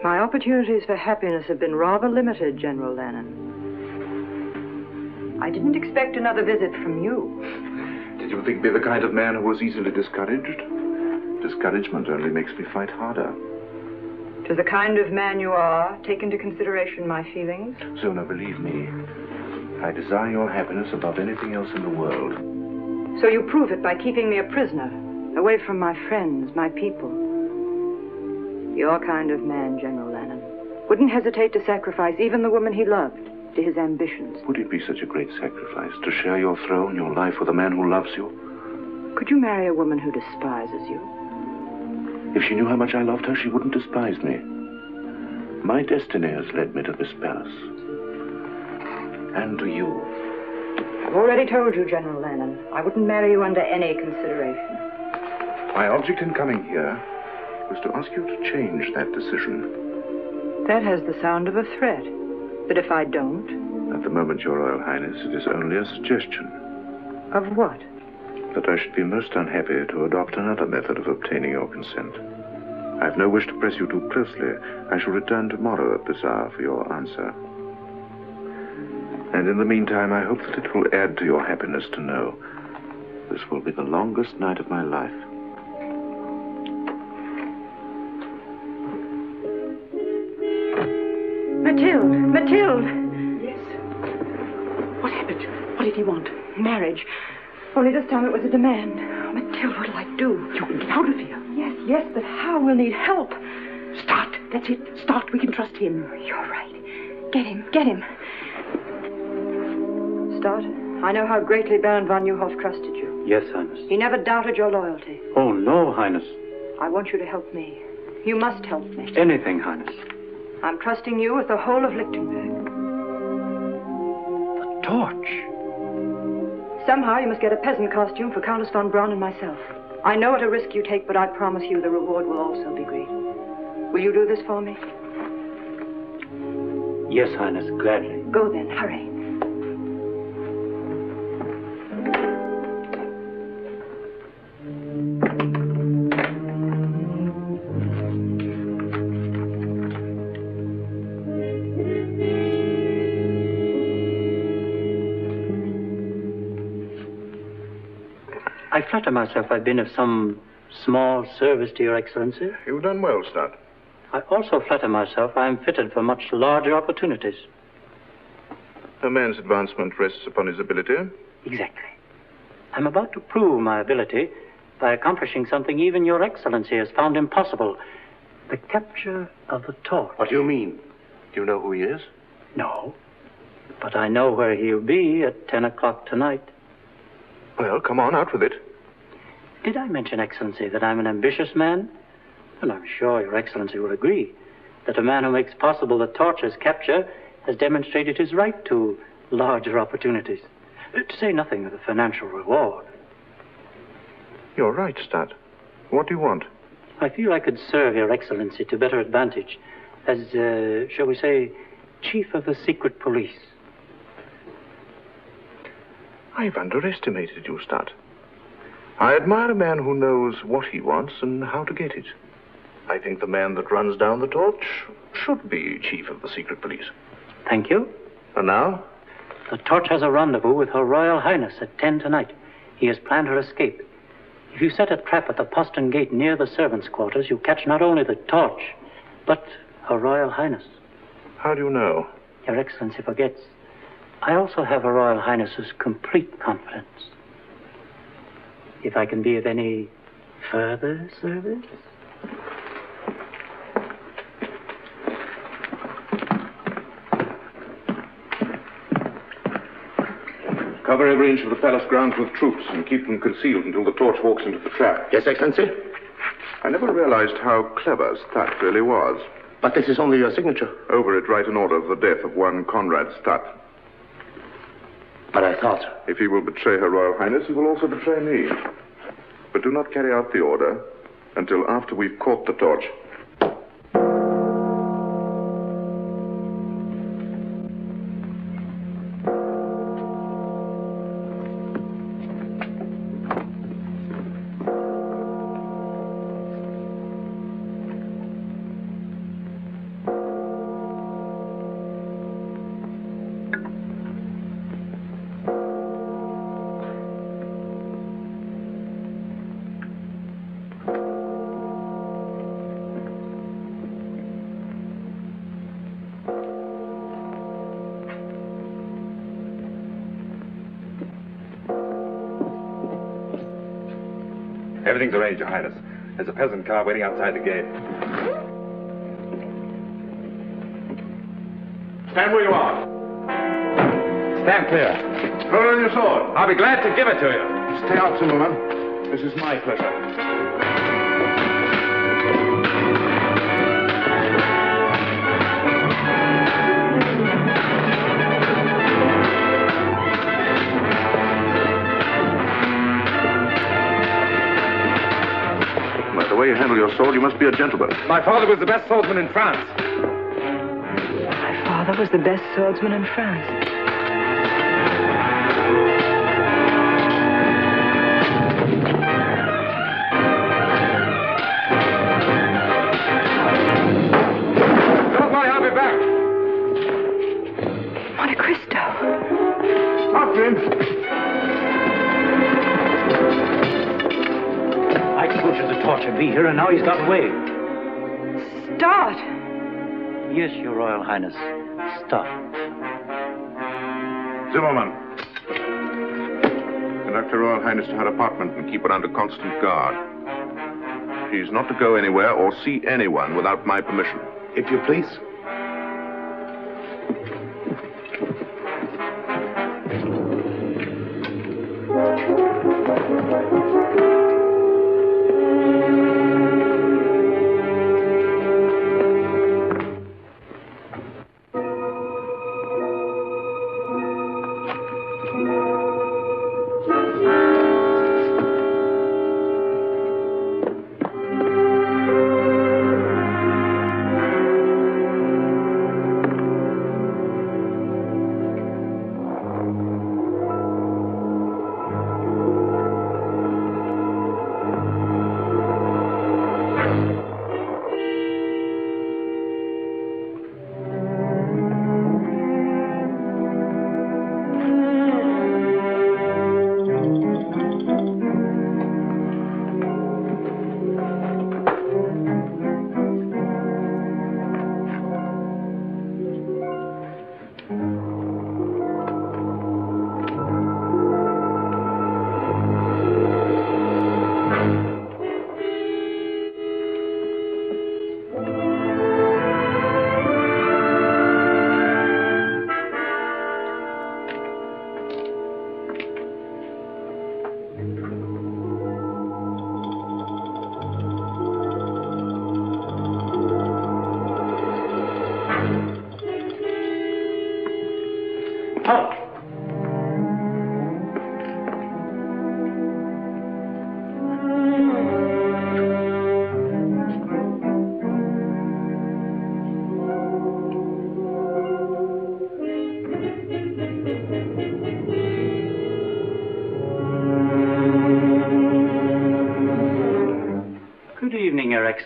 My opportunities for happiness have been rather limited, General Lennon. I didn't expect another visit from you. Did you think me the kind of man who was easily discouraged? Discouragement only makes me fight harder. To the kind of man you are, take into consideration my feelings. Zona, believe me, I desire your happiness above anything else in the world. So you prove it by keeping me a prisoner, away from my friends, my people. Your kind of man, General Lennon, wouldn't hesitate to sacrifice even the woman he loved to his ambitions. Would it be such a great sacrifice to share your throne, your life with a man who loves you? Could you marry a woman who despises you? If she knew how much I loved her, she wouldn't despise me. My destiny has led me to this palace. And to you. I've already told you, General Lennon, I wouldn't marry you under any consideration. My object in coming here was to ask you to change that decision. That has the sound of a threat. But if I don't? At the moment, Your Royal Highness, it is only a suggestion. Of what? That I should be most unhappy to adopt another method of obtaining your consent. I have no wish to press you too closely. I shall return tomorrow at this hour for your answer. And in the meantime, I hope that it will add to your happiness to know this will be the longest night of my life. Mathilde! Mathilde! Yes? What happened? What did he want? Marriage. Only this time it was a demand. Oh, Mathilde, what'll I do? You can get out of here. Yes, but how? We'll need help. Start. That's it. Start. We can trust him. You're right. Get him. Start. I know how greatly Baron von Neuhoff trusted you. Yes, Highness. He never doubted your loyalty. Oh, no, Highness. I want you to help me. You must help me. Anything, Highness. I'm trusting you with the whole of Lichtenberg. The torch. Somehow you must get a peasant costume for Countess von Braun and myself. I know what a risk you take, but I promise you the reward will also be great. Will you do this for me? Yes, Highness, gladly. Go then, hurry. I flatter myself I've been of some small service to Your Excellency. You've done well, Stott. I also flatter myself I am fitted for much larger opportunities. A man's advancement rests upon his ability. Exactly. I'm about to prove my ability by accomplishing something even Your Excellency has found impossible. The capture of the torch. What do you mean? Do you know who he is? No. But I know where he'll be at 10 o'clock tonight. Well, come on, out with it. Did I mention, Excellency, that I'm an ambitious man? And I'm sure Your Excellency will agree that a man who makes possible the torch's capture has demonstrated his right to larger opportunities. To say nothing of the financial reward. You're right, Stat. What do you want? I feel I could serve Your Excellency to better advantage as, shall we say, Chief of the Secret Police. I've underestimated you, Stat. I admire a man who knows what he wants and how to get it. I think the man that runs down the torch should be Chief of the Secret Police. Thank you. And now? The torch has a rendezvous with Her Royal Highness at 10 tonight. He has planned her escape. If you set a trap at the postern gate near the servants' quarters, you catch not only the torch, but Her Royal Highness. How do you know? Your Excellency forgets. I also have Her Royal Highness's complete confidence. If I can be of any further service? Cover every inch of the palace grounds with troops and keep them concealed until the torch walks into the trap. Yes, Excellency? I never realized how clever Stat really was. But this is only your signature. Over it, write an order for the death of one Conrad Stat. But I thought... If he will betray Her Royal Highness, he will also betray me. But do not carry out the order until after we've caught the torch. Everything's arranged, Your Highness. There's a peasant car waiting outside the gate. Stand where you are. Stand clear. Throw down your sword. I'll be glad to give it to you. Stay out, Zimmerman. This is my pleasure. The way you handle your sword, you must be a gentleman. My father was the best swordsman in France. My father was the best swordsman in France. Don't worry, I'll be back. Monte Cristo. After him. The torch would be here, and now he's got away. Start! Yes, Your Royal Highness. Stop. Zimmerman. Conduct Her Royal Highness to her apartment and keep her under constant guard. She's not to go anywhere or see anyone without my permission. If you please.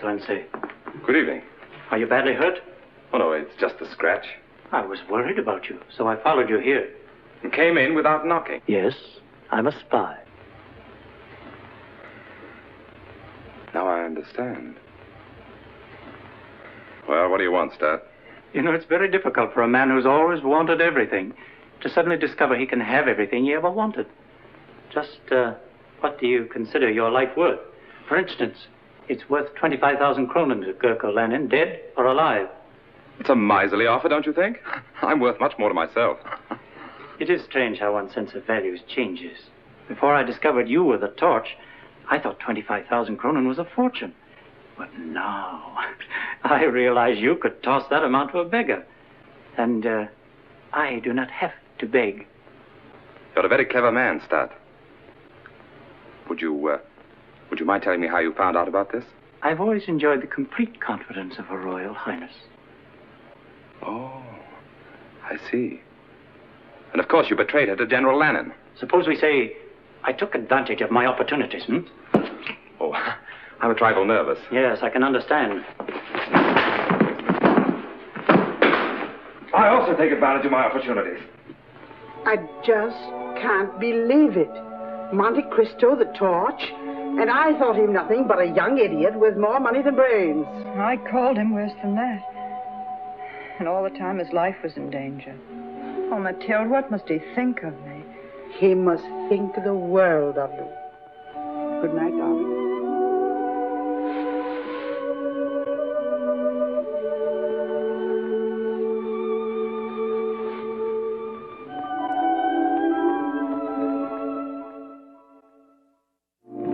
Excellency. Good evening. Are you badly hurt? Oh, no, it's just a scratch. I was worried about you, so I followed you here. You came in without knocking. Yes, I'm a spy. Now I understand. Well, what do you want, Stat? You know, it's very difficult for a man who's always wanted everything to suddenly discover he can have everything he ever wanted. Just, what do you consider your life worth? For instance, it's worth 25,000 kronen to Gurko Lenin, dead or alive. It's a miserly offer, don't you think? I'm worth much more to myself. It is strange how one's sense of values changes. Before I discovered you were the torch, I thought 25,000 kronen was a fortune. But now, I realize you could toss that amount to a beggar. And, I do not have to beg. You're a very clever man, Stat. Would you mind telling me how you found out about this? I've always enjoyed the complete confidence of Her Royal Highness. Oh, I see. And of course you betrayed her to General Lenin. Suppose we say I took advantage of my opportunities, Oh, I'm a trifle nervous. Yes, I can understand. I also take advantage of my opportunities. I just can't believe it. Monte Cristo, the torch, and I thought him nothing but a young idiot with more money than brains. I called him worse than that. And all the time his life was in danger. Oh, Mathilde, what must he think of me? He must think the world of you. Good night, darling.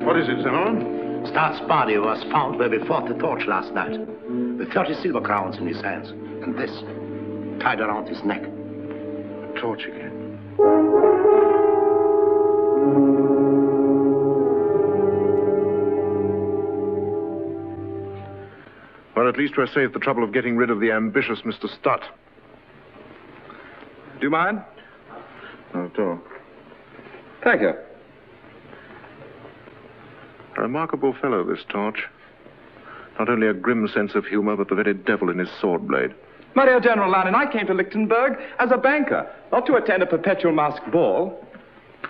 What is it, Zimmerman? Star's body was found where we fought the torch last night, with 30 silver crowns in his hands, and this tied around his neck. The torch again. Well, at least we're saved the trouble of getting rid of the ambitious Mr. Stutt. Do you mind? Not at all. Thank you. A remarkable fellow, this Torch. Not only a grim sense of humor, but the very devil in his sword blade. My dear General Lenin, I came to Lichtenberg as a banker, not to attend a perpetual masked ball.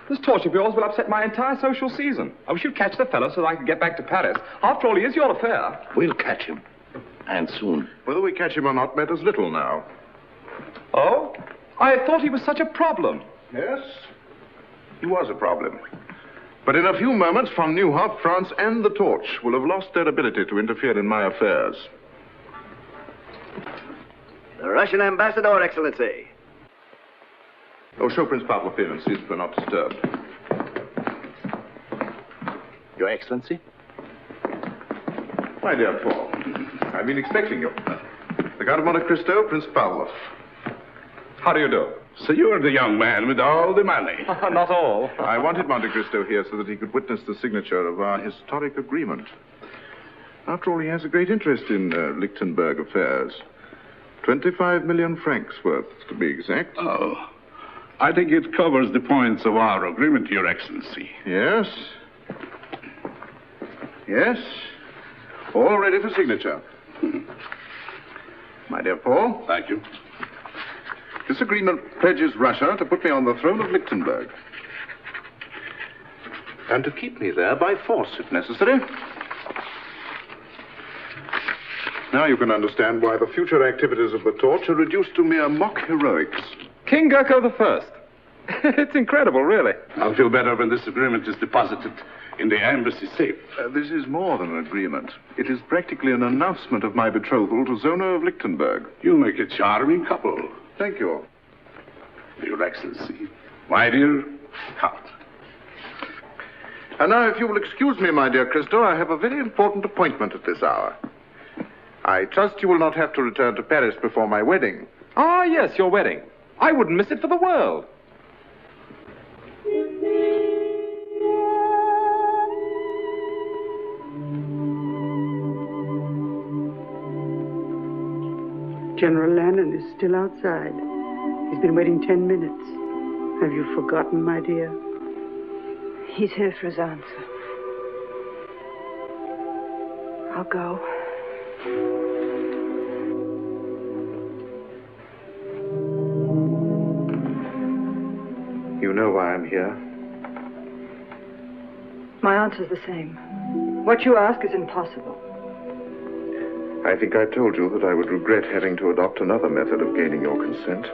This torch of yours will upset my entire social season. I wish you'd catch the fellow so that I could get back to Paris. After all, he is your affair. We'll catch him. And soon. Whether we catch him or not matters little now. Oh? I thought he was such a problem. Yes, he was a problem. But in a few moments, von Neuhoff, France, and the Torch will have lost their ability to interfere in my affairs. The Russian ambassador, Excellency. Oh, show Prince Pavlov in and see that we're not disturbed. Your Excellency? My dear Paul, I've been expecting you. The Count of Monte Cristo, Prince Pavlov. How do you do? So you're the young man with all the money. Not all. I wanted Monte Cristo here so that he could witness the signature of our historic agreement. After all, he has a great interest in Lichtenberg affairs. 25 million francs worth, to be exact. Oh, I think it covers the points of our agreement, Your Excellency. Yes. Yes. All ready for signature. My dear Paul. Thank you. This agreement pledges Russia to put me on the throne of Lichtenberg. And to keep me there by force, if necessary. Now you can understand why the future activities of the Torch are reduced to mere mock heroics. King Gurko the First. It's incredible, really. I'll feel better when this agreement is deposited in the embassy safe. This is more than an agreement. It is practically an announcement of my betrothal to Zona of Lichtenberg. You make a charming couple. Thank you. Your Excellency, my dear Count. And now, if you will excuse me, my dear Christo, I have a very important appointment at this hour. I trust you will not have to return to Paris before my wedding. Ah, yes, your wedding. I wouldn't miss it for the world. General Lenin is still outside. He's been waiting 10 minutes. Have you forgotten, my dear? He's here for his answer. I'll go. You know why I'm here? My answer's the same. What you ask is impossible. I think I told you that I would regret having to adopt another method of gaining your consent.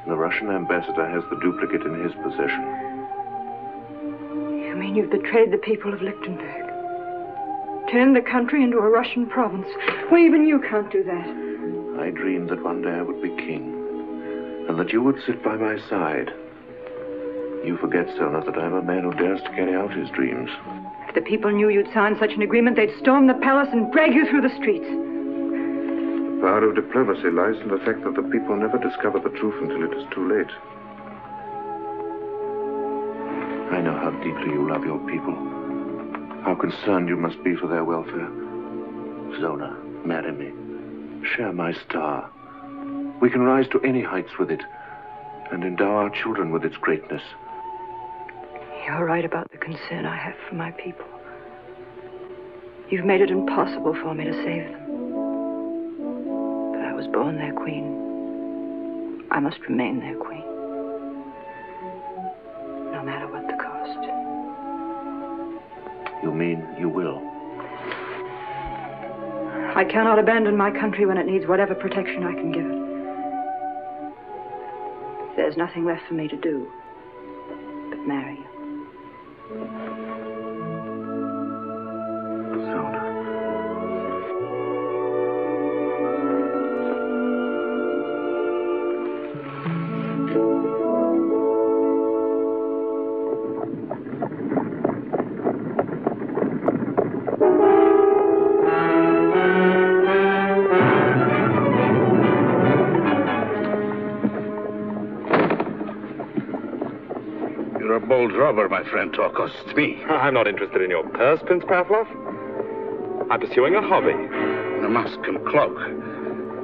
The Russian ambassador has the duplicate in his possession. You mean you've betrayed the people of Lichtenberg? Turned the country into a Russian province? Well, even you can't do that. I dreamed that one day I would be king, and that you would sit by my side. You forget, Sona, that I'm a man who dares to carry out his dreams. If the people knew you'd signed such an agreement, they'd storm the palace and drag you through the streets. The power of diplomacy lies in the fact that the people never discover the truth until it is too late. I know how deeply you love your people, how concerned you must be for their welfare. Zona, marry me. Share my star. We can rise to any heights with it, and endow our children with its greatness. You're right about the concern I have for my people. You've made it impossible for me to save them. But I was born their queen. I must remain their queen. No matter what the cost. You mean you will? I cannot abandon my country when it needs whatever protection I can give it. There's nothing left for me to do but marry you. You're a bold robber, my friend. Talk costs me. I'm not interested in your purse, Prince Pavlov. I'm pursuing a hobby. A mask and cloak.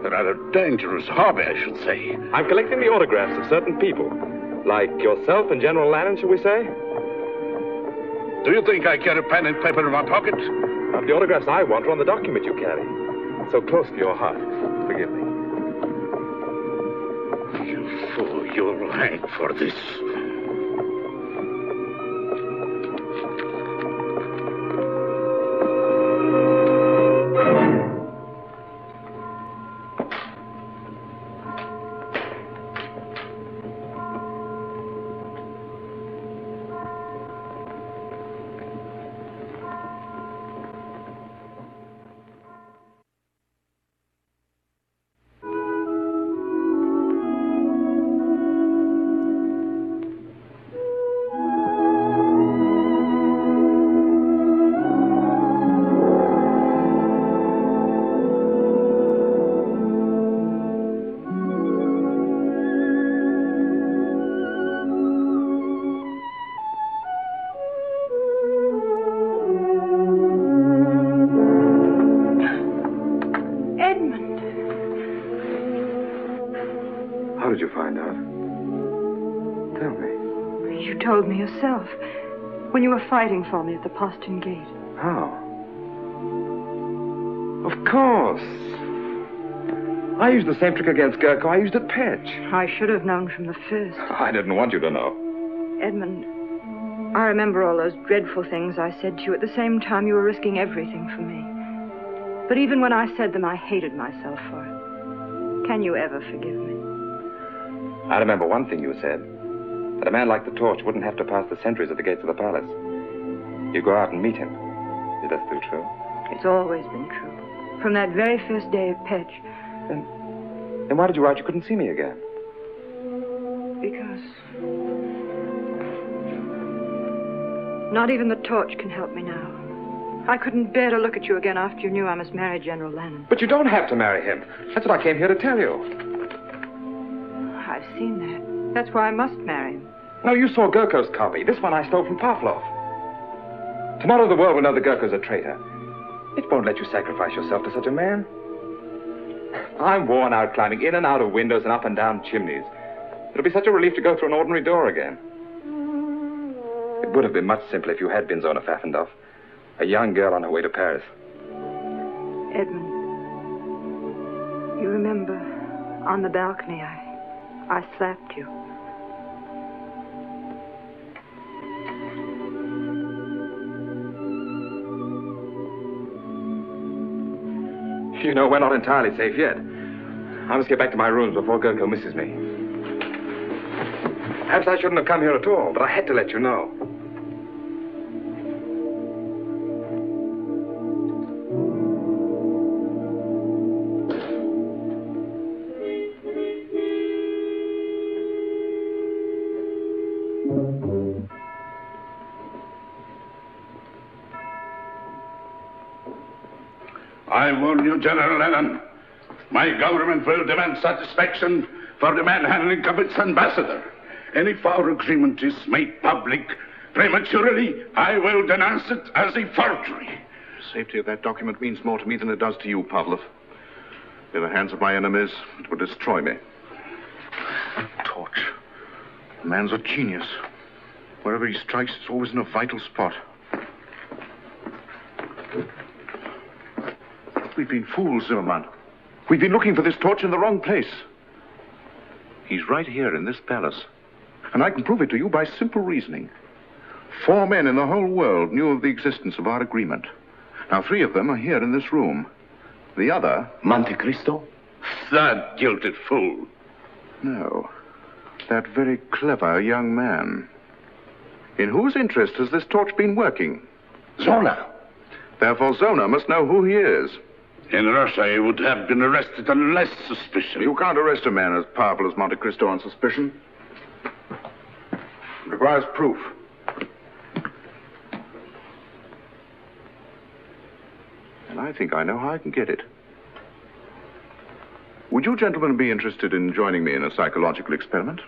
A rather dangerous hobby, I should say. I'm collecting the autographs of certain people. Like yourself and General Lannon, shall we say? Do you think I carry pen and paper in my pocket? The autographs I want are on the document you carry. So close to your heart. Forgive me. You fool, you'll hang for this. How did you find out? Tell me. You told me yourself when you were fighting for me at the postern gate. How? Of course. I used the same trick against Gurko I used at Petch. I should have known from the first. I didn't want you to know. Edmund, I remember all those dreadful things I said to you at the same time you were risking everything for me. But even when I said them, I hated myself for it. Can you ever forgive me? I remember one thing you said. That a man like the Torch wouldn't have to pass the sentries at the gates of the palace. You go out and meet him. Is that still true? It's always been true. From that very first day at Petch. Then why did you write you couldn't see me again? Because... not even the Torch can help me now. I couldn't bear to look at you again after you knew I must marry General Lannon. But you don't have to marry him. That's what I came here to tell you. I've seen that. That's why I must marry him. No, you saw Gurko's copy. This one I stole from Pavlov. Tomorrow the world will know that Gurko's a traitor. It won't let you sacrifice yourself to such a man. I'm worn out climbing in and out of windows and up and down chimneys. It'll be such a relief to go through an ordinary door again. It would have been much simpler if you had been Zona Pfaffendorf, a young girl on her way to Paris. Edmund, you remember on the balcony I slapped you. You know, we're not entirely safe yet. I must get back to my rooms before Gurko misses me. Perhaps I shouldn't have come here at all, but I had to let you know. I warn you, General Lennon, my government will demand satisfaction for the manhandling of its ambassador. And if our agreement is made public prematurely, I will denounce it as a forgery. The safety of that document means more to me than it does to you, Pavlov. In the hands of my enemies, it would destroy me. Torch. The man's a genius. Wherever he strikes, it's always in a vital spot. We've been fools, Zimmerman. We've been looking for this torch in the wrong place. He's right here in this palace. And I can prove it to you by simple reasoning. 4 men in the whole world knew of the existence of our agreement. Now, 3 of them are here in this room. The other... Monte Cristo? That jilted fool. No. That very clever young man. In whose interest has this torch been working? Zona. Therefore, Zona must know who he is. In Russia, he would have been arrested on less suspicion. You can't arrest a man as powerful as Monte Cristo on suspicion. It requires proof. And I think I know how I can get it. Would you gentlemen be interested in joining me in a psychological experiment?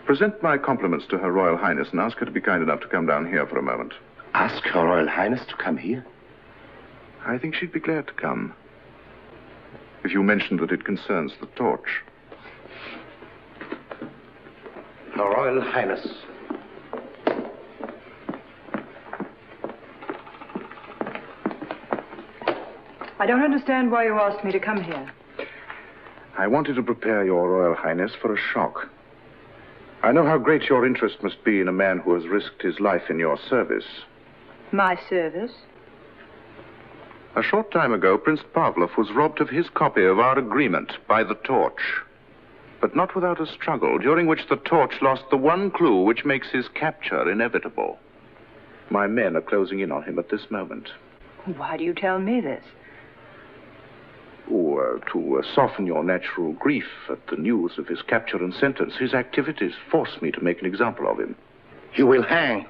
Present my compliments to Her Royal Highness and ask her to be kind enough to come down here for a moment. Ask Her Royal Highness to come here? I think she'd be glad to come. If you mentioned that it concerns the torch. Her Royal Highness. I don't understand why you asked me to come here. I wanted to prepare your Royal Highness for a shock. I know how great your interest must be in a man who has risked his life in your service. My service? A short time ago, Prince Pavlov was robbed of his copy of our agreement by the torch. But not without a struggle, during which the torch lost the one clue which makes his capture inevitable. My men are closing in on him at this moment. Why do you tell me this? To soften your natural grief at the news of his capture and sentence, his activities force me to make an example of him. You will hang.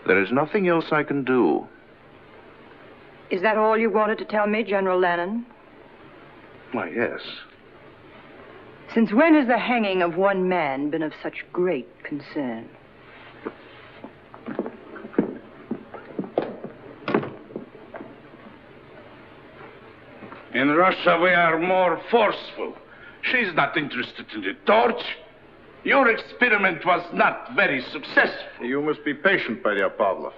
There is nothing else I can do. Is that all you wanted to tell me, General Lennon? Why, yes. Since when has the hanging of one man been of such great concern? In Russia, we are more forceful. She's not interested in the torch. Your experiment was not very successful. You must be patient, my dear Pavlov.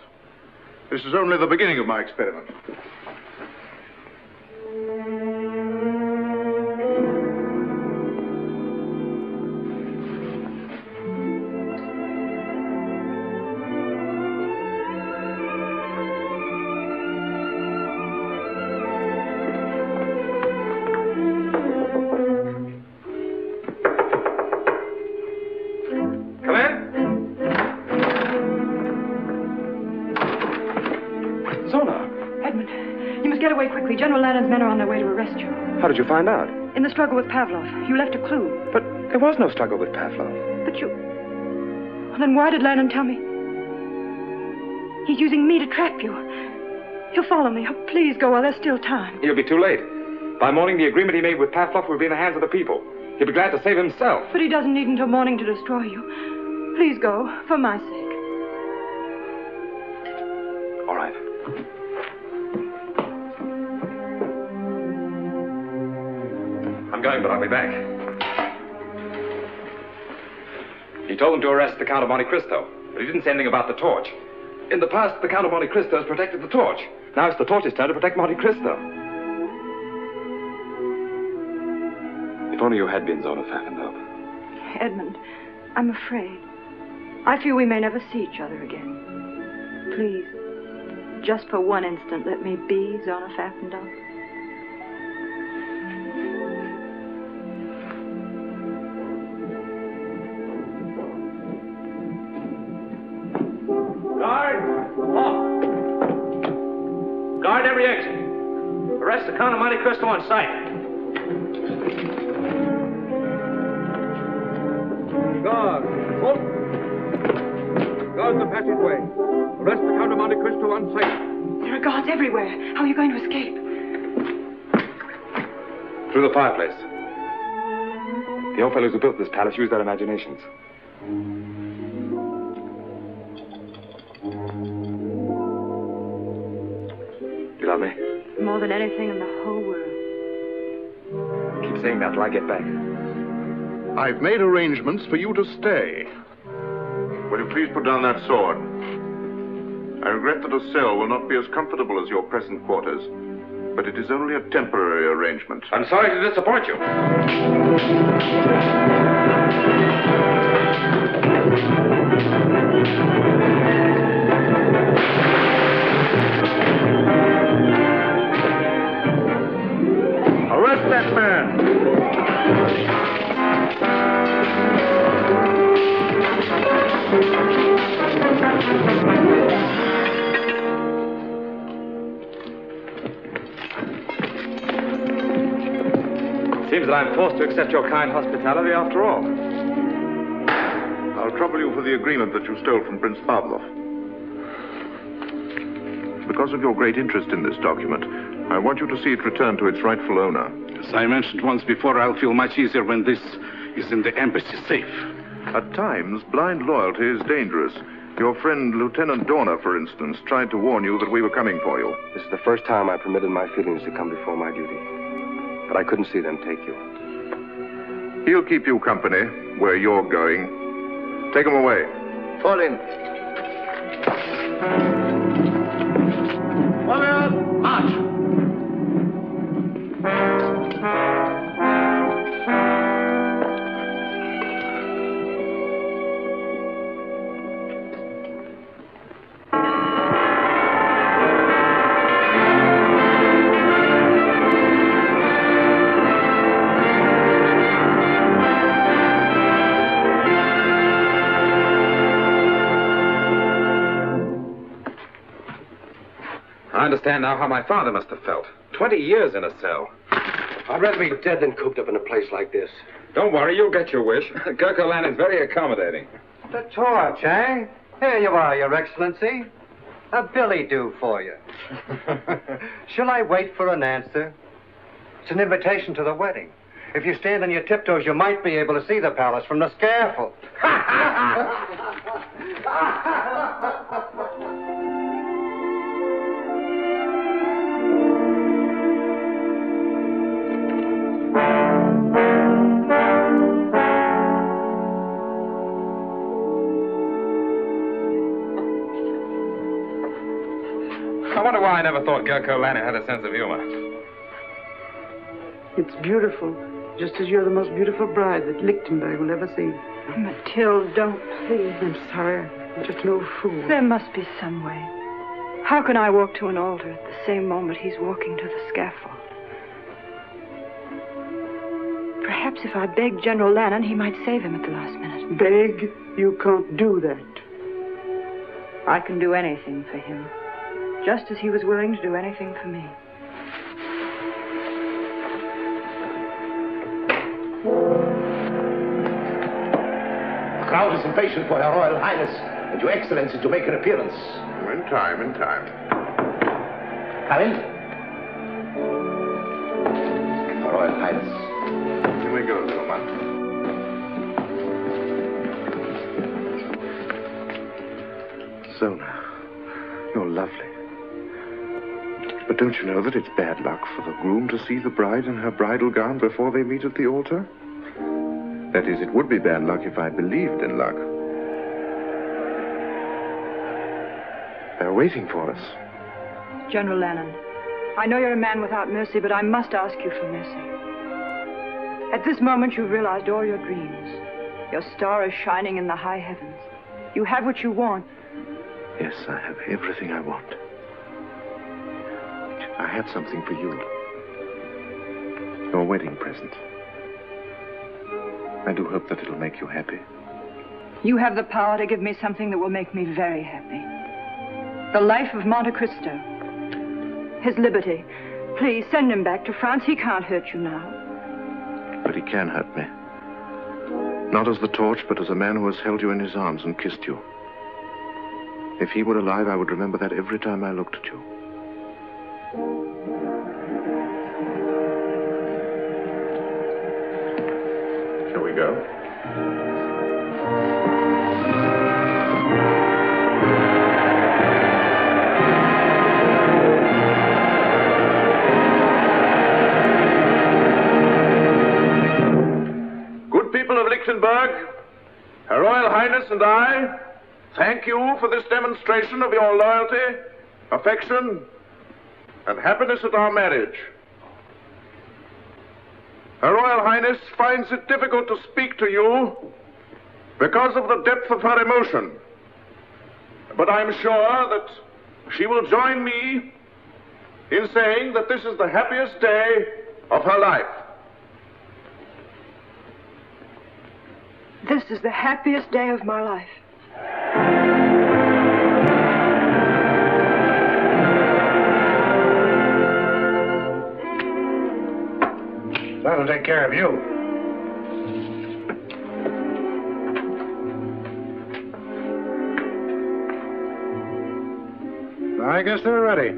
This is only the beginning of my experiment. General Lannon's men are on their way to arrest you. How did you find out? In the struggle with Pavlov. You left a clue. But there was no struggle with Pavlov. But you... Well, then why did Lannon tell me? He's using me to trap you. He'll follow me. Oh, please go while there's still time. He'll be too late. By morning, the agreement he made with Pavlov will be in the hands of the people. He'd be glad to save himself. But he doesn't need until morning to destroy you. Please go, for my sake. All right. I'm going, but I'll be back. He told them to arrest the Count of Monte Cristo, but he didn't say anything about the torch. In the past, the Count of Monte Cristo has protected the torch. Now it's the torch's turn to protect Monte Cristo. If only you had been Zona Pfaffendaub. Edmund, I'm afraid. I fear we may never see each other again. Please, just for one instant, let me be Zona Pfaffendaub. Guard! Halt! Guard every exit. Arrest the Count of Monte Cristo on sight. Guard! Halt! Guard the passageway. Arrest the Count of Monte Cristo on sight. There are guards everywhere. How are you going to escape? Through the fireplace. The old fellows who built this palace used their imaginations. Do you love me? More than anything in the whole world. Keep saying that till I get back. I've made arrangements for you to stay. Will you please put down that sword? I regret that a cell will not be as comfortable as your present quarters, but it is only a temporary arrangement. I'm sorry to disappoint you. Arrest that man! Seems that I'm forced to accept your kind hospitality after all. I'll trouble you for the agreement that you stole from Prince Pavlov. Because of your great interest in this document, I want you to see it returned to its rightful owner. As I mentioned once before, I'll feel much easier when this is in the embassy safe. At times, blind loyalty is dangerous. Your friend, Lieutenant Dorner, for instance, tried to warn you that we were coming for you. This is the first time I permitted my feelings to come before my duty. But I couldn't see them take you. He'll keep you company where you're going. Take him away. Fall in. Warriors, march! I understand now how my father must have felt. 20 years in a cell. I'd rather be dead than cooped up in a place like this. Don't worry, you'll get your wish. Gurkha is very accommodating. The torch, eh? Here you are, Your Excellency. A billy do for you. Shall I wait for an answer? It's an invitation to the wedding. If you stand on your tiptoes, you might be able to see the palace from the scaffold. I wonder why I never thought Gurkha had a sense of humor. It's beautiful, just as you're the most beautiful bride that Lichtenberg will ever see. Mathilde, don't, please. I'm sorry. I'm just no fool. There must be some way. How can I walk to an altar at the same moment he's walking to the scaffold? Perhaps if I begged General Lannon, he might save him at the last minute. Beg? You can't do that. I can do anything for him, just as he was willing to do anything for me. The crowd is impatient for Her Royal Highness and Your Excellency to make her appearance. In time, in time. Come in. Her Royal Highness. we go, little man. Zona, you're lovely. But don't you know that it's bad luck for the groom to see the bride in her bridal gown before they meet at the altar? That is, it would be bad luck if I believed in luck. They're waiting for us. General Lennon, I know you're a man without mercy, but I must ask you for mercy. At this moment, you've realized all your dreams. Your star is shining in the high heavens. You have what you want. Yes, I have everything I want. I have something for you. Your wedding present. I do hope that it'll make you happy. You have the power to give me something that will make me very happy. The life of Monte Cristo. His liberty. Please, send him back to France. He can't hurt you now. But he can hurt me. Not as the torch, but as a man who has held you in his arms and kissed you. If he were alive, I would remember that every time I looked at you. Shall we go? Good people of Lichtenberg, Her Royal Highness and I thank you for this demonstration of your loyalty, affection, and happiness at our marriage. Her Royal Highness finds it difficult to speak to you because of the depth of her emotion. But I'm sure that she will join me in saying that this is the happiest day of her life. This is the happiest day of my life. That'll take care of you. I guess they're ready.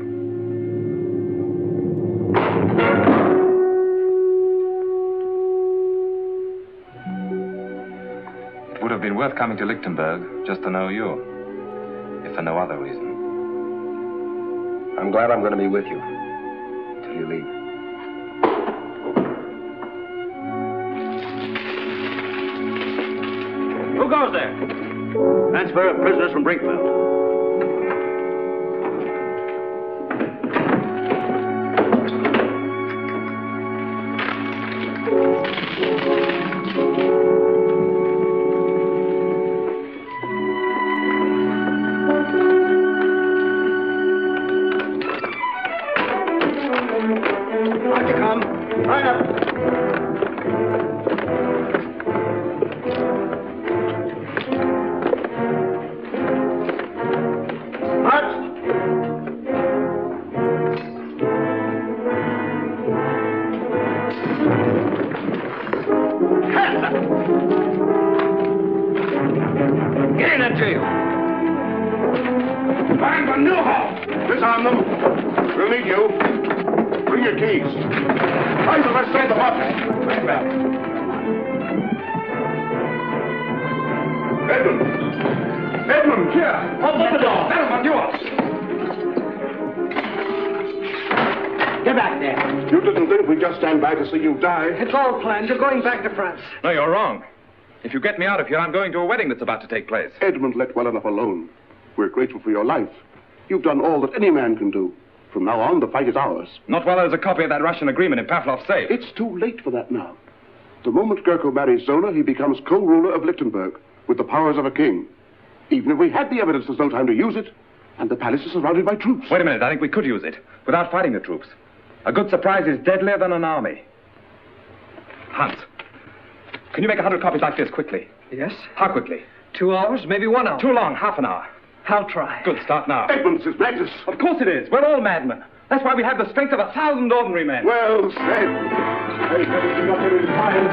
It would have been worth coming to Lichtenberg just to know you, if for no other reason. I'm glad I'm going to be with you till you leave. Who goes there? Transfer of prisoners from Brinkfield. On you come. Right up. Get in that jail. Find the Newhall. Disarm them. We'll need you. Bring your keys. Find the rest of the office. Right back. Edmund. Edmund, here. Open the door. Gentlemen, yours. Get back there. You didn't think we'd just stand by to see you die? It's all planned. You're going back to France. No, you're wrong. If you get me out of here, I'm going to a wedding that's about to take place. Edmund, let well enough alone. We're grateful for your life. You've done all that any man can do. From now on, the fight is ours. Not while there's a copy of that Russian agreement in Pavlov's safe. It's too late for that now. The moment Gurko marries Zona, he becomes co-ruler of Lichtenberg, with the powers of a king. Even if we had the evidence, there's no time to use it, and the palace is surrounded by troops. Wait a minute, I think we could use it, without fighting the troops. A good surprise is deadlier than an army. Hans, can you make 100 copies like this quickly? Yes? How quickly? 2 hours, maybe 1 hour. Too long, half an hour. I'll try. Good, start now. Edmund, it's madness. Of course it is. We're all madmen. That's why we have the strength of 1,000 ordinary men. Well said. I haven't got it in time.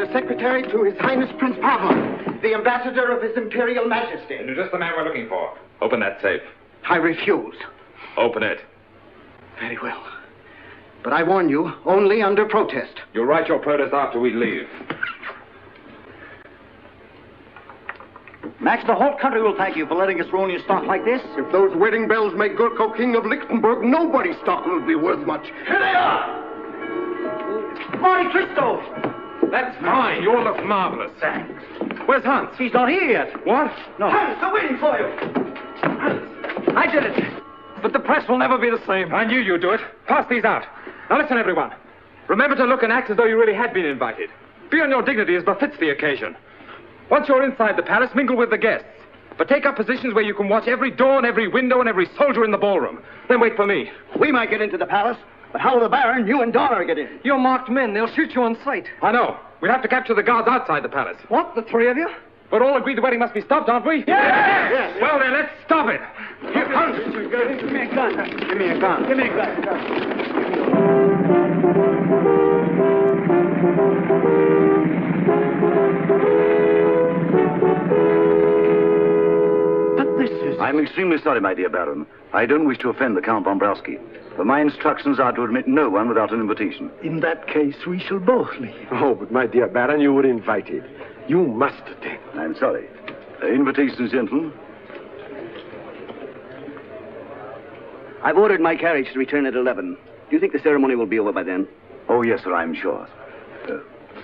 the secretary to His Highness Prince Pavel, the ambassador of His Imperial Majesty. You're just the man we're looking for. Open that safe. I refuse. Open it. Very well. But I warn you, only under protest. You'll write your protest after we leave. Max, the whole country will thank you for letting us ruin your stock like this. If those wedding bells make Gurko king of Lichtenberg, nobody's stock will be worth much. Here they are! Monte Cristo! That's fine. You all look marvelous. Thanks. Where's Hans? He's not here yet. What? No. Hans, they're waiting for you. I did it. But the press will never be the same. I knew you'd do it. Pass these out. Now listen, everyone. Remember to look and act as though you really had been invited. Be on your dignity as befits the occasion. Once you're inside the palace, mingle with the guests. But take up positions where you can watch every door and every window and every soldier in the ballroom. Then wait for me. We might get into the palace, but how will the Baron, you and Donner get in? You're marked men. They'll shoot you on sight. I know. We'll have to capture the guards outside the palace. What, the three of you? We're all agreed the wedding must be stopped, aren't we? Yes! Well, then, let's stop it. Here, Hans. Give me a gun. Give me a gun. Give me a gun. I'm extremely sorry, my dear Baron. I don't wish to offend the Count Bombrowski, but my instructions are to admit no one without an invitation. In that case, we shall both leave. Oh, but my dear Baron, you were invited. You must attend. I'm sorry. Invitations, gentlemen. I've ordered my carriage to return at 11. Do you think the ceremony will be over by then? Oh, yes, sir, I'm sure.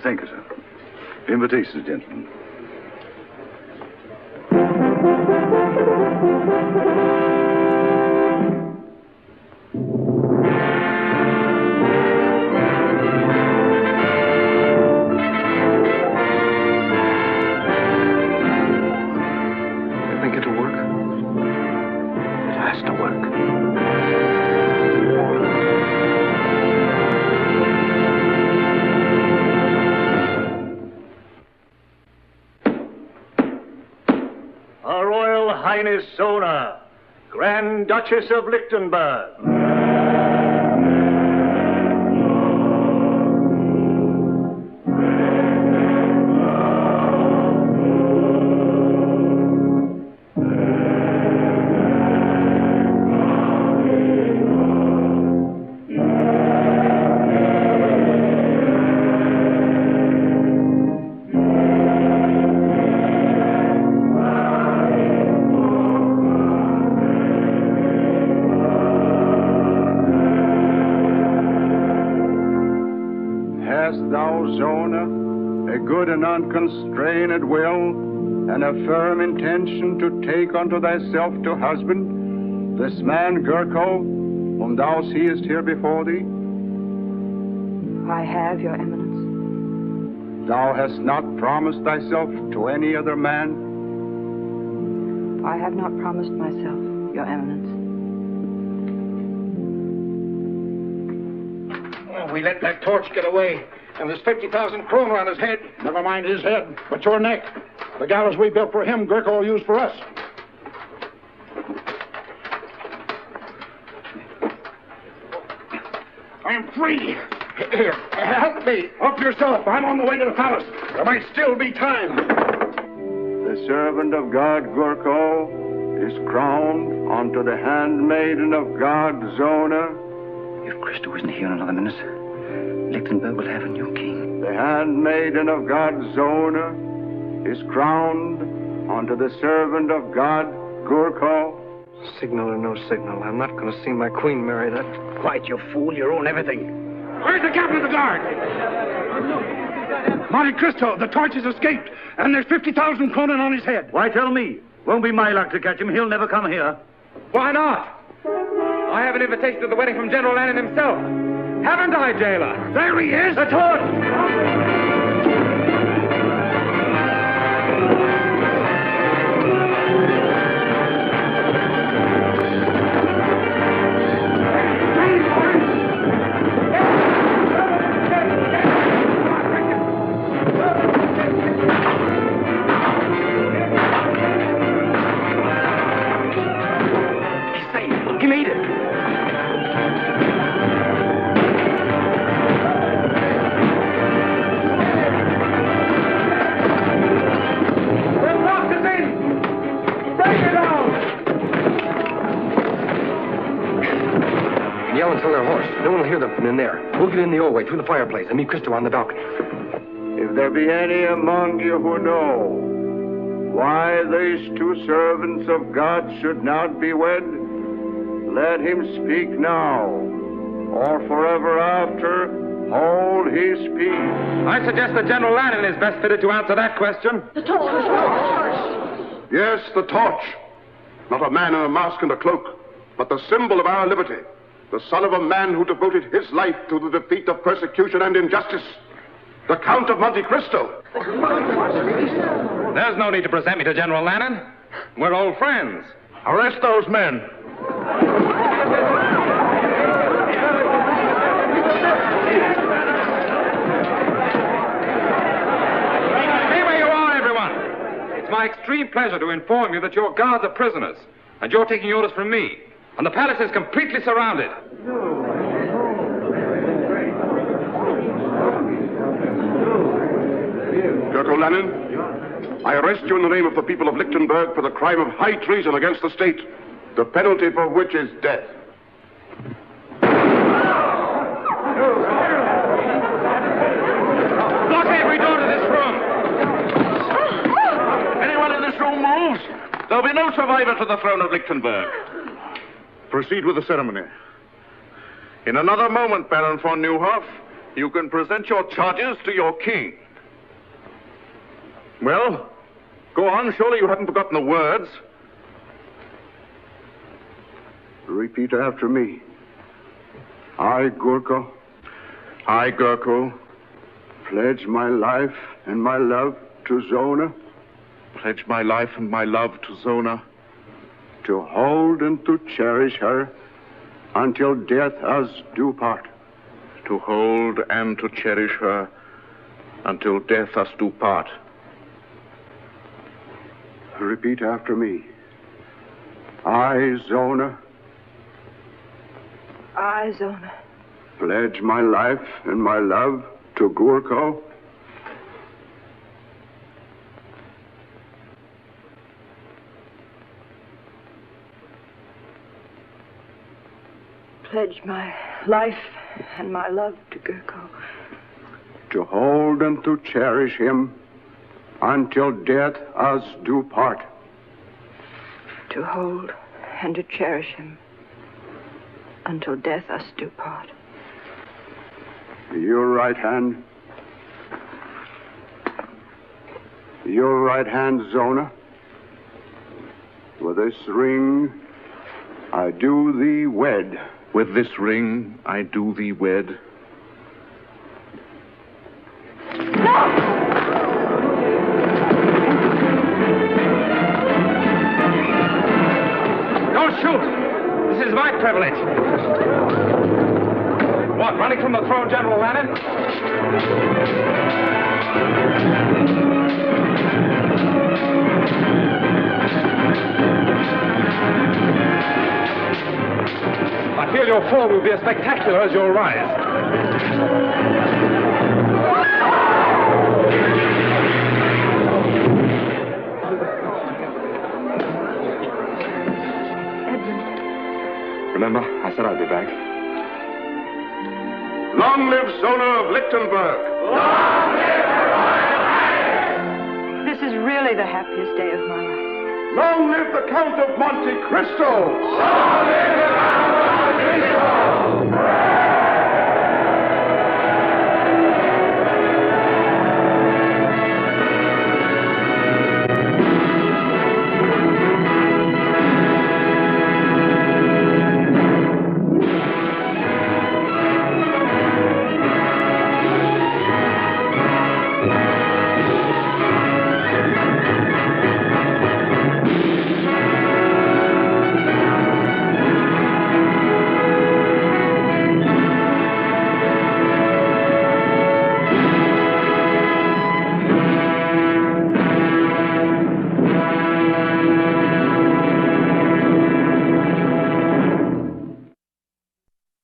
Thank you, sir. Invitations, gentlemen. You think it'll work? It has to work. Her Royal Highness Zona, Grand Duchess of Lichtenberg. Unconstrained will, and a firm intention to take unto thyself to husband this man Gurko, whom thou seest here before thee? I have, Your Eminence. Thou hast not promised thyself to any other man? I have not promised myself, Your Eminence. Oh, we let that torch get away. And there's 50,000 kroner on his head. Never mind his head, but your neck. The gallows we built for him, Gurko will use for us. I am free. Here, help me. Help yourself. I'm on the way to the palace. There might still be time. The servant of God, Gurko, is crowned unto the handmaiden of God, Zona. If Christo isn't here in another minute, Lichtenberg will have a new king. The handmaiden of God, Zona, is crowned unto the servant of God, Gurko. Signal or no signal, I'm not going to see my queen marry that. Quiet, you fool. You ruin everything. Where's the captain of the guard? Monte Cristo, the torch has escaped, and there's 50,000 kronen on his head. Why tell me? Won't be my luck to catch him. He'll never come here. Why not? I have an invitation to the wedding from General Lannon himself. Haven't I, jailer? There he is! The torch! He's safe. He made it. on their horse. No one will hear them from in there. We'll get in the old way, through the fireplace, and meet Christo on the balcony. If there be any among you who know why these two servants of God should not be wed, let him speak now, or forever after hold his peace. I suggest that General Lannon is best fitted to answer that question. The torch! Yes, the torch. Not a man in a mask and a cloak, but the symbol of our liberty. The son of a man who devoted his life to the defeat of persecution and injustice. The Count of Monte Cristo. There's no need to present me to General Lannon. We're old friends. Arrest those men. Stay where you are, everyone. It's my extreme pleasure to inform you that your guards are prisoners, and you're taking orders from me. And the palace is completely surrounded. Gurko Lannon, I arrest you in the name of the people of Lichtenberg for the crime of high treason against the state, the penalty for which is death. Block every door to this room. Anyone in this room moves, there'll be no survivor to the throne of Lichtenberg. Proceed with the ceremony. In another moment, Baron von Neuhoff, you can present your charges to your king. Well, go on. Surely you haven't forgotten the words. Repeat after me. I, Gurko, pledge my life and my love to Zona. Pledge my life and my love to Zona. To hold and to cherish her until death us do part. To hold and to cherish her until death us do part. Repeat after me. I, Zona, pledge my life and my love to Gurko. Pledge my life and my love to Gurko. To hold and to cherish him until death us do part. To hold and to cherish him until death us do part. Your right hand. Your right hand, Zona. With this ring, I do thee wed. With this ring, I do thee wed. Don't shoot! This is my privilege. What, running from the throne, General Lannon? I feel your fall will be as spectacular as your rise. Remember, I said I'd be back. Long live Zona of Lichtenberg! Long live her Royal Highness! This is really the happiest day of my life. Long live the Count of Monte Cristo! Long live the Count of Monte Cristo!